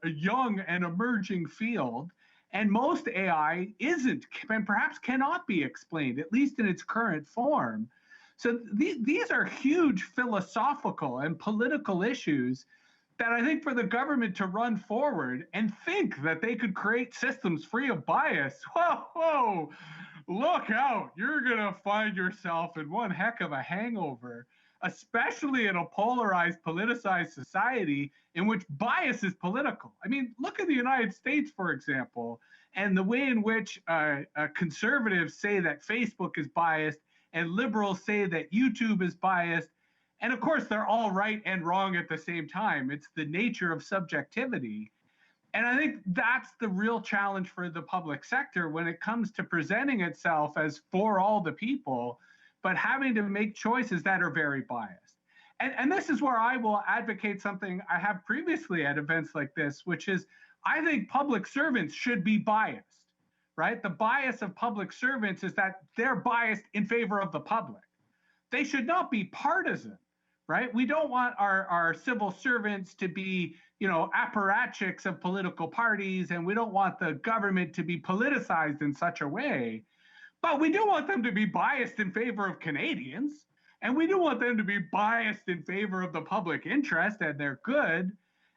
young and emerging field. And most AI isn't, and perhaps cannot be explained, at least in its current form. So these are huge philosophical and political issues that I think for the government to run forward and think that they could create systems free of bias, whoa, look out. You're going to find yourself in one heck of a hangover, especially in a polarized, politicized society in which bias is political. I mean, look at the United States, for example, and the way in which conservatives say that Facebook is biased and liberals say that YouTube is biased. And of course, they're all right and wrong at the same time. It's the nature of subjectivity. And I think that's the real challenge for the public sector when it comes to presenting itself as for all the people, but having to make choices that are very biased. And this is where I will advocate something I have previously at events like this, which is I think public servants should be biased. Right? The bias of public servants is that they're biased in favor of the public. They should not be partisan, right? We don't want our civil servants to be, apparatchiks of political parties, and we don't want the government to be politicized in such a way. But we do want them to be biased in favor of Canadians, and we do want them to be biased in favor of the public interest and their good.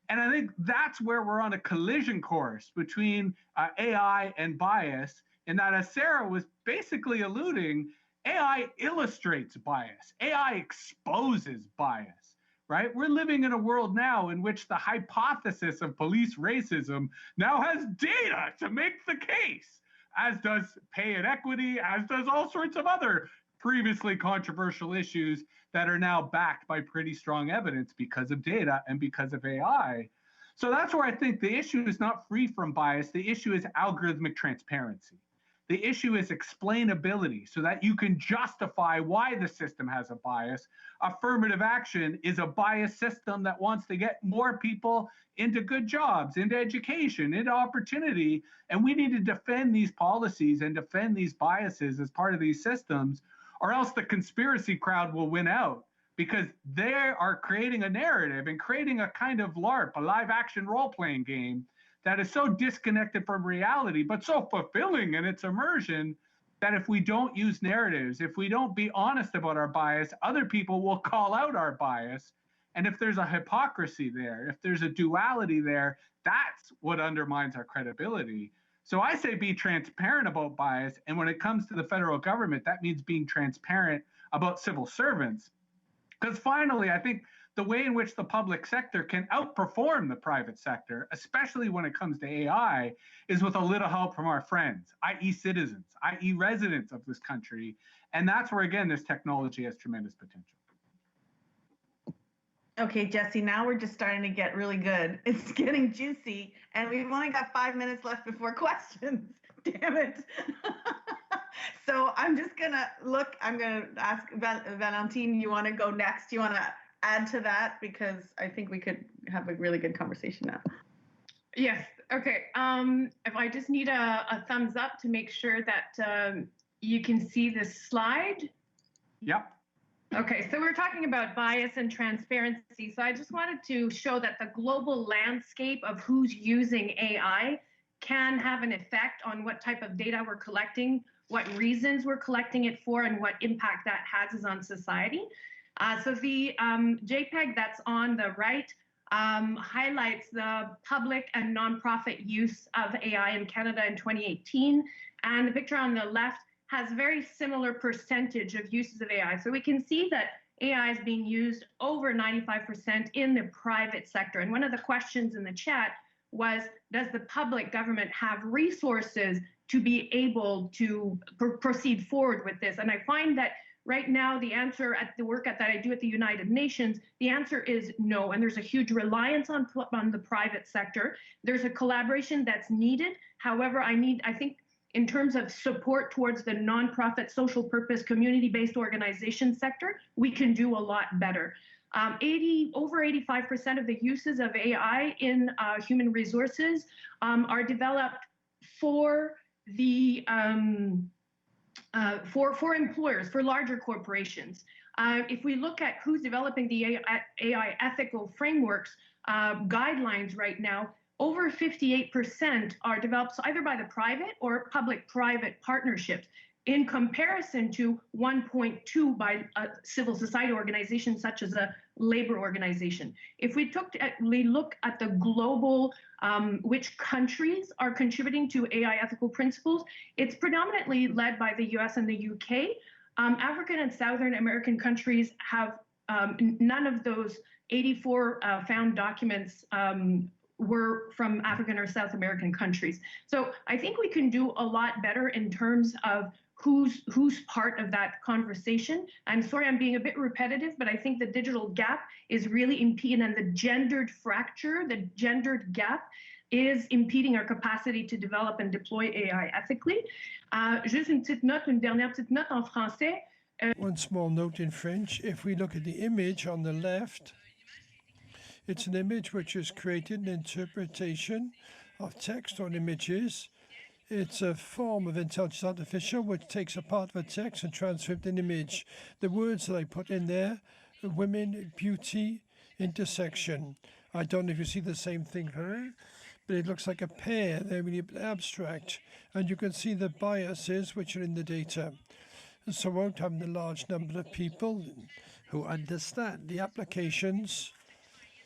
And I think that's where we're on a collision course between AI and bias, in that, as Sarah was basically alluding, AI illustrates bias. AI exposes bias, right? We're living in a world now in which the hypothesis of police racism now has data to make the case, as does pay inequity, as does all sorts of other previously controversial issues that are now backed by pretty strong evidence because of data and because of AI. So that's where I think the issue is not free from bias. The issue is algorithmic transparency. The issue is explainability so that you can justify why the system has a bias. Affirmative action is a biased system that wants to get more people into good jobs, into education, into opportunity. And we need to defend these policies and defend these biases as part of these systems, or else the conspiracy crowd will win out, because they are creating a narrative and creating a kind of LARP, a live action role-playing game, that is so disconnected from reality, but so fulfilling in its immersion, that if we don't use narratives, if we don't be honest about our bias, other people will call out our bias. And if there's a hypocrisy there, if there's a duality there, that's what undermines our credibility. So I say be transparent about bias. And when it comes to the federal government, that means being transparent about civil servants. Because finally, I think the way in which the public sector can outperform the private sector, especially when it comes to AI, is with a little help from our friends, i.e. citizens, i.e. residents of this country. And that's where, again, this technology has tremendous potential. Okay, Jesse, now we're just starting to get really good. It's getting juicy, and we've only got 5 minutes left before questions. Damn it. So I'm just going to look, I'm going to ask Valentine, you want to go next? You want to add to that? Because I think we could have a really good conversation now. Yes. Okay. If I just need a thumbs up to make sure that you can see this slide. Yep. Okay, so we're talking about bias and transparency. So I just wanted to show that the global landscape of who's using AI can have an effect on what type of data we're collecting, what reasons we're collecting it for, and what impact that has on society. So the JPEG that's on the right highlights the public and nonprofit use of AI in Canada in 2018. And the picture on the left has a very similar percentage of uses of AI. So we can see that AI is being used over 95% in the private sector. And one of the questions in the chat was, does the public government have resources to be able to proceed forward with this? And I find that right now, the answer at the work that I do at the United Nations, the answer is no. And there's a huge reliance on the private sector. There's a collaboration that's needed. Over, I think, in terms of support towards the nonprofit, social purpose, community-based organization sector, we can do a lot better. Over 85% of the uses of AI in human resources are developed for the for employers, for larger corporations. If we look at who's developing the AI ethical frameworks, guidelines right now, over 58% are developed either by the private or public-private partnerships, in comparison to 1.2 by a civil society organization such as a labor organization. If we look at the global, which countries are contributing to AI ethical principles, it's predominantly led by the US and the UK. African and Southern American countries have none of those 84 found documents were from African or South American countries. So I think we can do a lot better in terms of who's part of that conversation. I'm sorry I'm being a bit repetitive, but I think the digital gap is really impeding, and the gendered fracture, the gendered gap is impeding our capacity to develop and deploy AI ethically. Juste une dernière petite note en français. One small note in French. If we look at the image on the left, it's an image which is created an interpretation of text on images. It's a form of intelligence artificial which takes a part of a text and transforms it in an image. The words that I put in there, women, beauty, intersection. I don't know if you see the same thing here, but it looks like a pair. They're really abstract. And you can see the biases which are in the data. And so won't have a large number of people who understand the applications.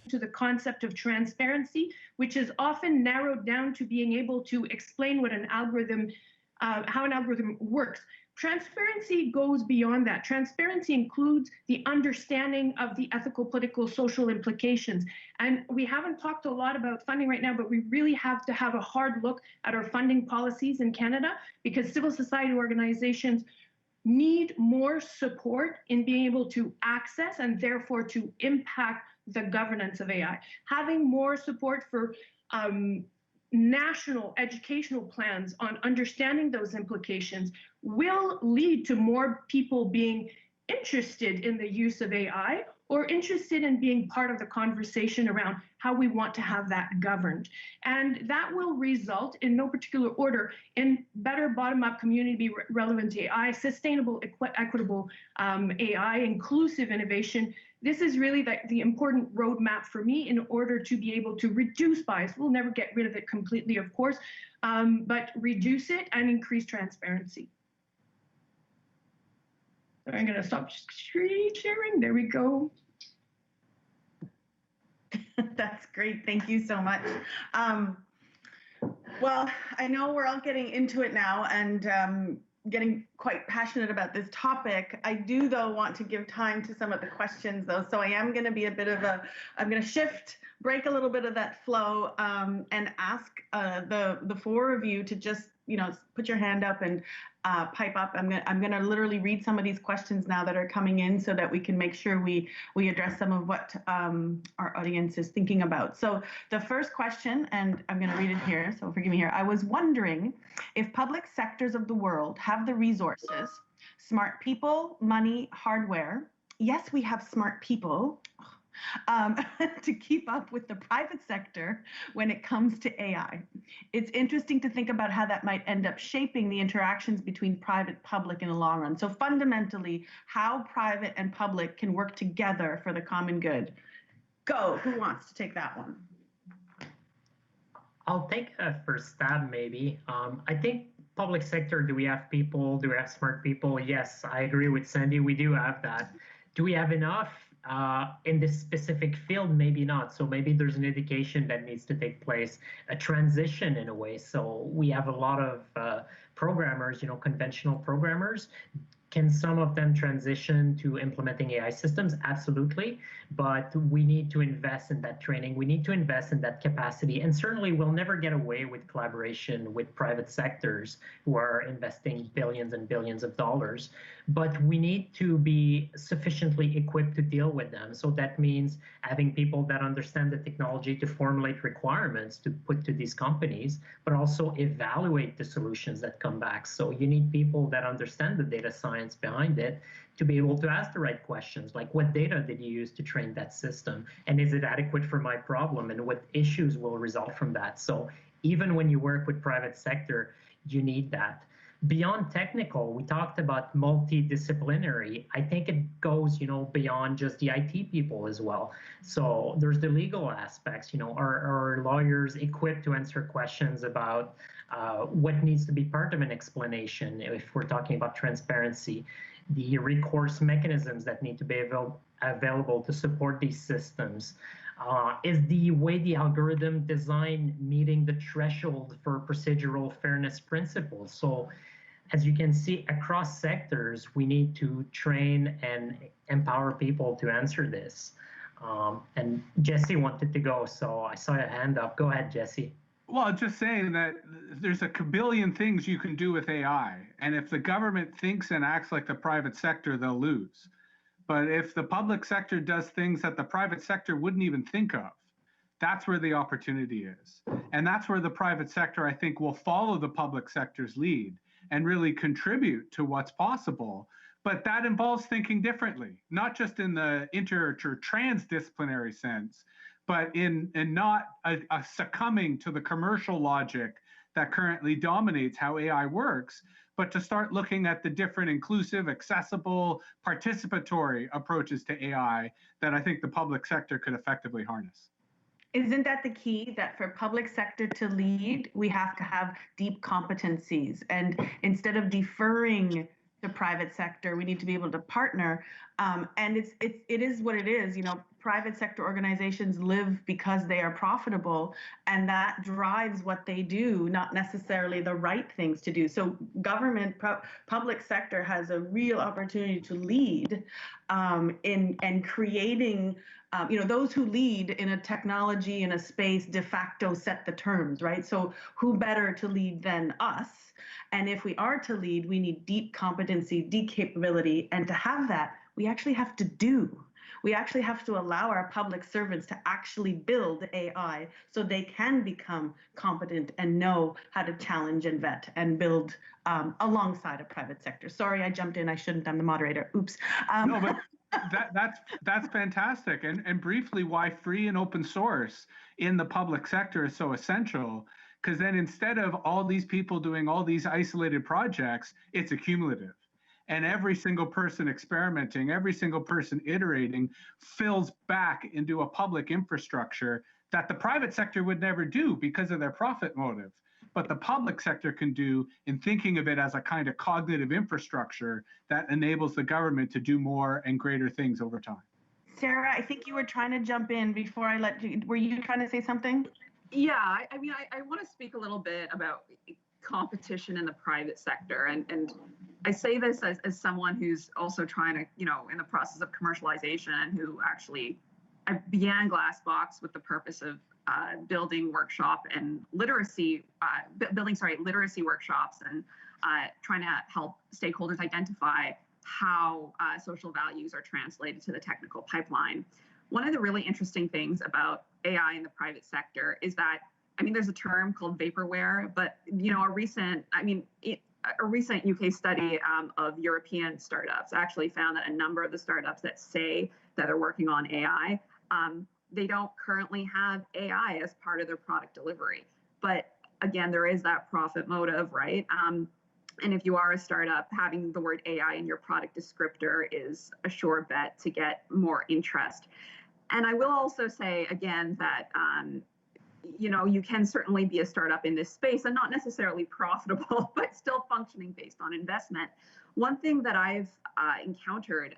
To the concept of transparency, which is often narrowed down to being able to explain what an algorithm, how an algorithm works. Transparency goes beyond that. Transparency includes the understanding of the ethical, political, social implications. And we haven't talked a lot about funding right now, but we really have to have a hard look at our funding policies in Canada, because civil society organizations need more support in being able to access and therefore to impact the governance of AI. Having more support for national educational plans on understanding those implications will lead to more people being interested in the use of AI or interested in being part of the conversation around how we want to have that governed. And that will result, in no particular order, in better bottom-up community relevant AI, sustainable, equitable AI, inclusive innovation. This is really the important roadmap for me in order to be able to reduce bias. We'll never get rid of it completely, of course, but reduce it and increase transparency. I'm going to stop screen sharing. There we go. That's great. Thank you so much. Well, I know we're all getting into it now and getting quite passionate about this topic. I do, though, want to give time to some of the questions, though. So I am going to be I'm going to break a little bit of that flow and ask the four of you to just, put your hand up and pipe up. I'm gonna literally read some of these questions now that are coming in so that we can make sure we address some of what our audience is thinking about. So the first question, and I'm gonna read it here, so forgive me here. I was wondering if public sectors of the world have the resources, smart people, money, hardware. Yes, we have smart people. To keep up with the private sector when it comes to AI. It's interesting to think about how that might end up shaping the interactions between private public in the long run. So fundamentally, how private and public can work together for the common good. Go, who wants to take that one? I'll take a first stab, maybe. I think public sector, do we have people? Do we have smart people? Yes, I agree with Sandy. We do have that. Do we have enough? In this specific field, maybe not. So maybe there's an education that needs to take place, a transition in a way. So we have a lot of programmers, conventional programmers. Can some of them transition to implementing AI systems? Absolutely. But we need to invest in that training. We need to invest in that capacity. And certainly we'll never get away with collaboration with private sectors who are investing billions and billions of dollars. But we need to be sufficiently equipped to deal with them. So that means having people that understand the technology to formulate requirements to put to these companies, but also evaluate the solutions that come back. So you need people that understand the data science behind it to be able to ask the right questions, like what data did you use to train that system? And is it adequate for my problem? And what issues will result from that? So even when you work with private sector, you need that. Beyond technical, we talked about multidisciplinary. I think it goes, beyond just the IT people as well. So there's the legal aspects, are lawyers equipped to answer questions about what needs to be part of an explanation if we're talking about transparency, the recourse mechanisms that need to be available to support these systems. Is the way the algorithm design meeting the threshold for procedural fairness principles? So as you can see, across sectors, we need to train and empower people to answer this. And Jesse wanted to go, so I saw your hand up. Go ahead, Jesse. Well, just saying that there's a kabillion things you can do with AI. And if the government thinks and acts like the private sector, they'll lose. But if the public sector does things that the private sector wouldn't even think of, that's where the opportunity is. And that's where the private sector, I think, will follow the public sector's lead and really contribute to what's possible. But that involves thinking differently, not just in the inter or transdisciplinary sense, but in not a succumbing to the commercial logic that currently dominates how AI works, but to start looking at the different inclusive, accessible, participatory approaches to AI that I think the public sector could effectively harness. Isn't that the key, that for public sector to lead, we have to have deep competencies? And instead of deferring the private sector, we need to be able to partner. And it is what it is. Private sector organizations live because they are profitable, and that drives what they do, not necessarily the right things to do. So government, public sector has a real opportunity to lead in creating, those who lead in a technology, in a space, de facto set the terms, right? So who better to lead than us? And if we are to lead, we need deep competency, deep capability. And to have that, we actually have to do. We actually have to allow our public servants to actually build AI so they can become competent and know how to challenge and vet and build alongside a private sector. Sorry, I jumped in. I shouldn't. I'm the moderator. Oops. No, but that's fantastic. And briefly, why free and open source in the public sector is so essential. Because then instead of all these people doing all these isolated projects, it's accumulative. And every single person experimenting, every single person iterating fills back into a public infrastructure that the private sector would never do because of their profit motive. But the public sector can do in thinking of it as a kind of cognitive infrastructure that enables the government to do more and greater things over time. Sarah, I think you were trying to jump in before I let you. Were you trying to say something? Yeah, I want to speak a little bit about competition in the private sector. And I say this as someone who's also trying to, in the process of commercialization, and who actually, I began Glassbox with the purpose of building workshop and literacy workshops and trying to help stakeholders identify how social values are translated to the technical pipeline. One of the really interesting things about AI in the private sector is that, there's a term called vaporware, but a recent UK study of European startups actually found that a number of the startups that say that they're working on AI, they don't currently have AI as part of their product delivery. But again, there is that profit motive, right? And if you are a startup, having the word AI in your product descriptor is a sure bet to get more interest. And I will also say, again, that you can certainly be a startup in this space and not necessarily profitable, but still functioning based on investment. One thing that I've encountered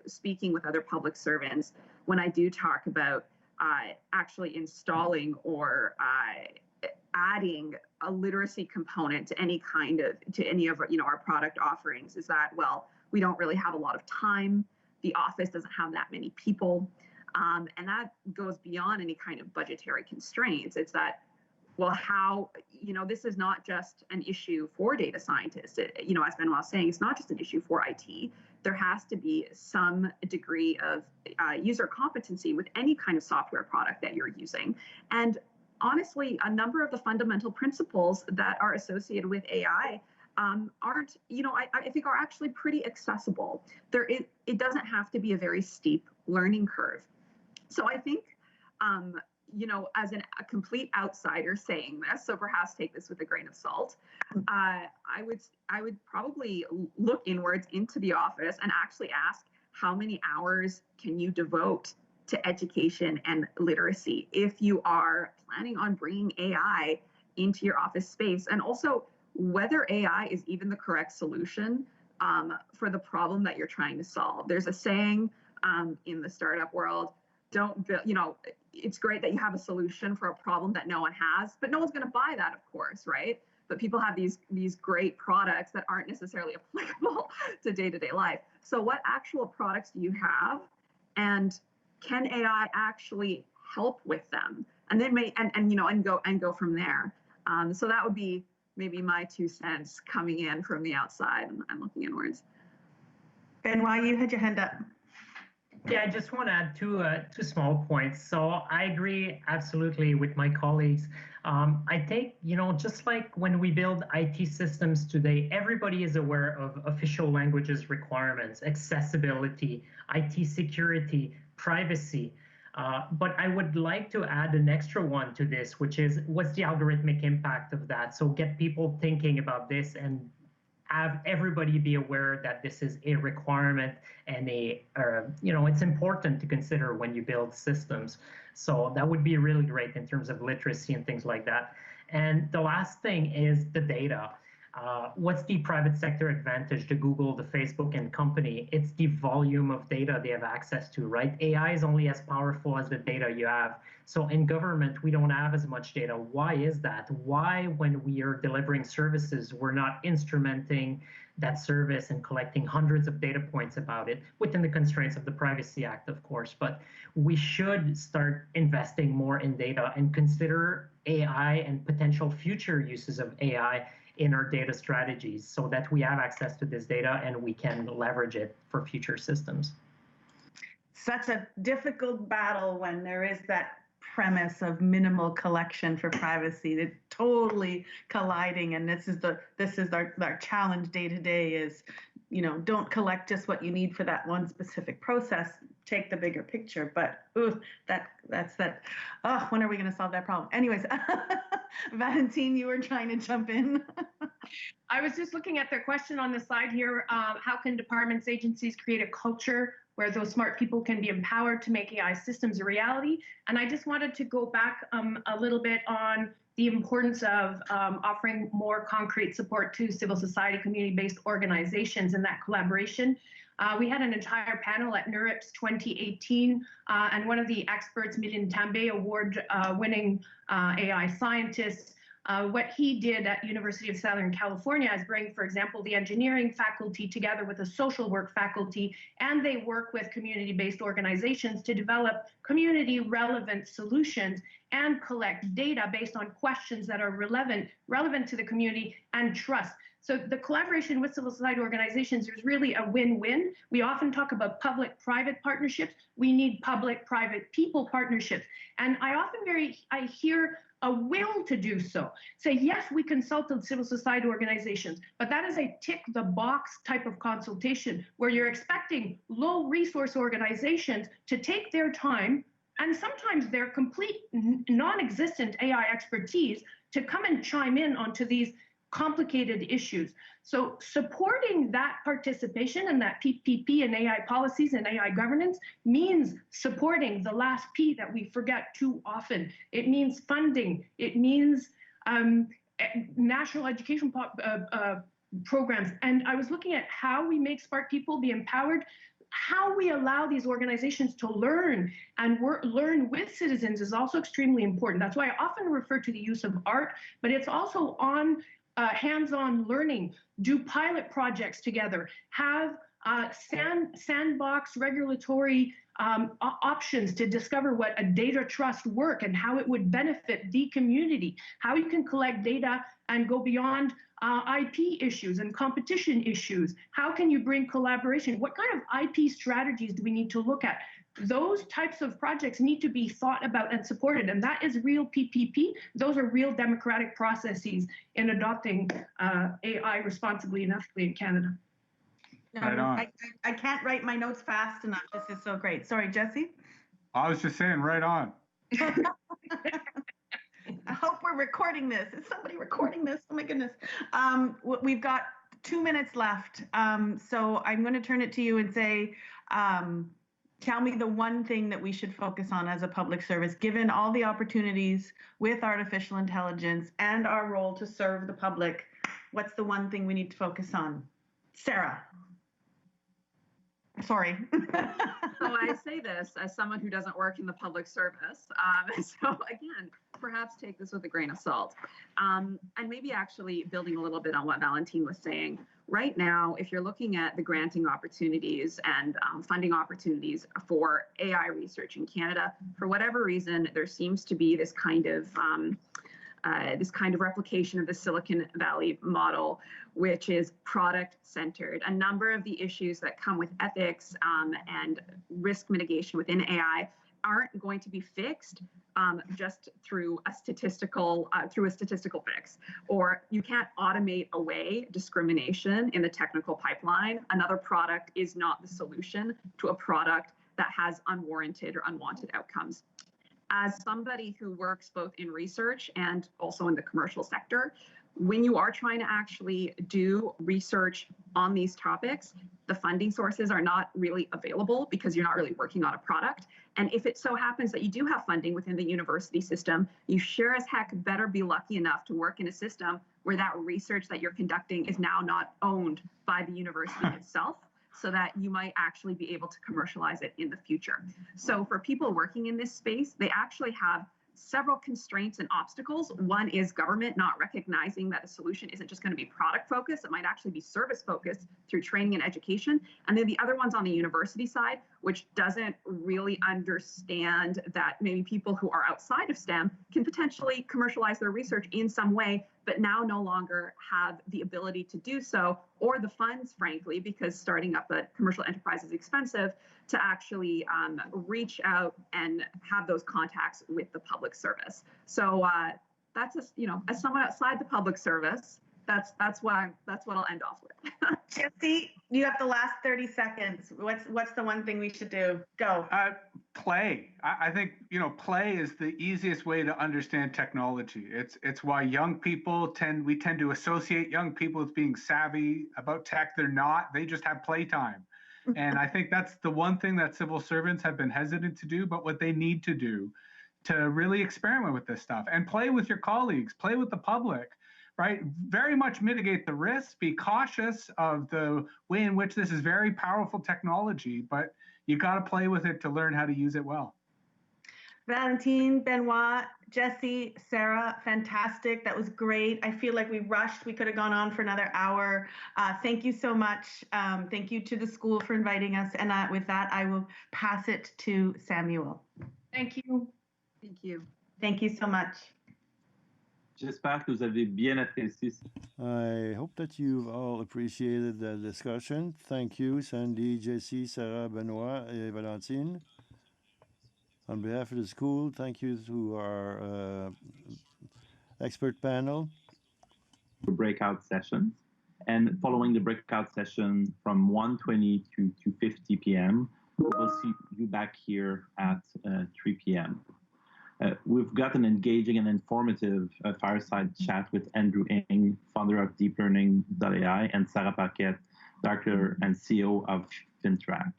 speaking with other public servants when I do talk about actually installing or adding a literacy component to any of our product offerings is that, well, we don't really have a lot of time. The office doesn't have that many people. And that goes beyond any kind of budgetary constraints. It's that, well, how, this is not just an issue for data scientists. As Benoit was saying, it's not just an issue for IT. There has to be some degree of user competency with any kind of software product that you're using. And honestly, a number of the fundamental principles that are associated with AI aren't, I think are actually pretty accessible. It doesn't have to be a very steep learning curve. So I think, as a complete outsider saying this, so perhaps take this with a grain of salt, I would probably look inwards into the office and actually ask, how many hours can you devote to education and literacy if you are planning on bringing AI into your office space? And also whether AI is even the correct solution for the problem that you're trying to solve. There's a saying in the startup world, it's great that you have a solution for a problem that no one has, but no one's going to buy that, of course, right? But people have these great products that aren't necessarily applicable to day-to-day life. So what actual products do you have, and can AI actually help with them? And then go from there. So that would be maybe my 2 cents coming in from the outside. I'm looking inwards. Benoit, you had your hand up. Yeah, I just want to add two small points. So I agree absolutely with my colleagues. I think, just like when we build IT systems today, everybody is aware of official languages requirements, accessibility, IT security, privacy. But I would like to add an extra one to this, which is what's the algorithmic impact of that? So get people thinking about this and have everybody be aware that this is a requirement and it's important to consider when you build systems. So that would be really great in terms of literacy and things like that. And the last thing is the data. What's the private sector advantage to Google, the Facebook and company? It's the volume of data they have access to, right? AI is only as powerful as the data you have. So in government, we don't have as much data. Why is that? Why, when we are delivering services, we're not instrumenting that service and collecting hundreds of data points about it within the constraints of the Privacy Act, of course. But we should start investing more in data and consider AI and potential future uses of AI in our data strategies so that we have access to this data and we can leverage it for future systems. such a difficult battle when there is that premise of minimal collection for privacy. They're totally colliding, and this is our challenge day to day is, don't collect just what you need for that one specific process. Take the bigger picture. But that's that. Oh, when are we going to solve that problem? Anyways, Valentine, you were trying to jump in. I was just looking at their question on the side here. How can departments, agencies create a culture where those smart people can be empowered to make AI systems a reality? And I just wanted to go back a little bit on the importance of offering more concrete support to civil society, community-based organizations in that collaboration. We had an entire panel at NeurIPS 2018, and one of the experts, Milind Tambe, award-winning AI scientist, what he did at University of Southern California is bring, for example, the engineering faculty together with the social work faculty, and they work with community-based organizations to develop community-relevant solutions and collect data based on questions that are relevant to the community and trust. So the collaboration with civil society organizations is really a win-win. We often talk about public-private partnerships. We need public-private-people partnerships. And I hear a will to do so. Say, yes, we consulted civil society organizations, but that is a tick-the-box type of consultation where you're expecting low-resource organizations to take their time and sometimes their complete non-existent AI expertise to come and chime in onto these complicated issues. So supporting that participation and that PPP and AI policies and AI governance means supporting the last P that we forget too often. It means funding. It means national education programs. And I was looking at how we make smart people be empowered. How we allow these organizations to learn and learn with citizens is also extremely important. That's why I often refer to the use of art, but it's also on hands-on learning, do pilot projects together, have sandbox regulatory options to discover what a data trust work and how it would benefit the community, how you can collect data and go beyond IP issues and competition issues. How can you bring collaboration? What kind of IP strategies do we need to look at? Those types of projects need to be thought about and supported, and that is real PPP. Those are real democratic processes in adopting AI responsibly and ethically in Canada. Right on. I can't write my notes fast enough. This is so great. Sorry, Jesse? I was just saying, right on. I hope we're recording this. Is somebody recording this? Oh my goodness. We've got 2 minutes left. So I'm going to turn it to you and say, tell me the one thing that we should focus on as a public service, given all the opportunities with artificial intelligence and our role to serve the public. What's the one thing we need to focus on? Sarah. Sorry. So I say this as someone who doesn't work in the public service. So again, perhaps take this with a grain of salt. And maybe actually building a little bit on what Valentine was saying. Right now, if you're looking at the granting opportunities and funding opportunities for AI research in Canada, for whatever reason, there seems to be this kind of replication of the Silicon Valley model, which is product-centered. A number of the issues that come with ethics and risk mitigation within AI aren't going to be fixed just through a statistical fix, or you can't automate away discrimination in the technical pipeline. Another product is not the solution to a product that has unwarranted or unwanted outcomes. As somebody who works both in research and also in the commercial sector, when you are trying to actually do research on these topics, the funding sources are not really available because you're not really working on a product. And if it so happens that you do have funding within the university system, you sure as heck better be lucky enough to work in a system where that research that you're conducting is now not owned by the university itself, so that you might actually be able to commercialize it in the future. So for people working in this space, they actually have several constraints and obstacles. One is government not recognizing that a solution isn't just going to be product focused, it might actually be service focused through training and education. And then the other one's on the university side, which doesn't really understand that maybe people who are outside of STEM can potentially commercialize their research in some way, but now no longer have the ability to do so, or the funds, frankly, because starting up a commercial enterprise is expensive, to actually reach out and have those contacts with the public service. So that's as someone outside the public service, that's what I'll end off with. Jesse, you have the last 30 seconds. What's the one thing we should do? Go. Play. I think play is the easiest way to understand technology. It's why young people tend to associate young people with being savvy about tech. They're not. They just have playtime. And I think that's the one thing that civil servants have been hesitant to do, but what they need to do to really experiment with this stuff and play with your colleagues, play with the public, right? Very much mitigate the risks, be cautious of the way in which this is very powerful technology, but you got to play with it to learn how to use it well. Valentine, Benoit, Jesse, Sarah, fantastic. That was great. I feel like we rushed. We could have gone on for another hour. Thank you so much. Thank you to the school for inviting us. And with that, I will pass it to Samuel. Thank you. Thank you. Thank you so much. J'espère que vous avez bien apprécié. I hope that you've all appreciated the discussion. Thank you, Sandy, Jesse, Sarah, Benoit, and Valentine. On behalf of the school, thank you to our expert panel. Breakout sessions. And following the breakout session from 1:20 to 2:50 p.m., we'll see you back here at 3 p.m. We've got an engaging and informative fireside chat with Andrew Ng, founder of DeepLearning.ai, and Sarah Paquette, Director and CEO of FinTrack.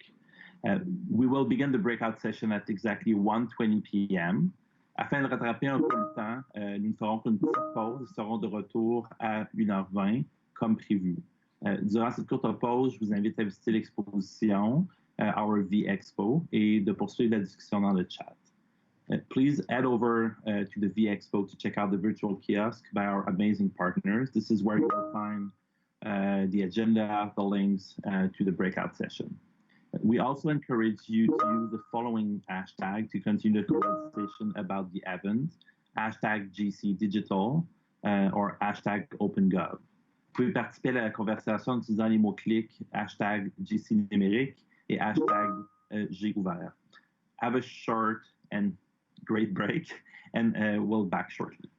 We will begin the breakout session at exactly 1:20 p.m. Afin de rattraper un peu le temps, nous ne ferons qu'une petite pause. Nous serons de retour à 1h20, comme prévu. Durant cette courte pause, je vous invite à visiter l'exposition, Our V Expo, et de poursuivre la discussion dans le chat. Please head over to the V Expo to check out the virtual kiosk by our amazing partners. This is where you'll find the agenda, the links to the breakout session. We also encourage you to use the following hashtag to continue the conversation about the event, hashtag GCDigital or hashtag OpenGov. Vous pouvez participer à la conversation en utilisant les mots-clics hashtag GCNumérique et hashtag GOuvert. Have a short and great break, and we'll back shortly.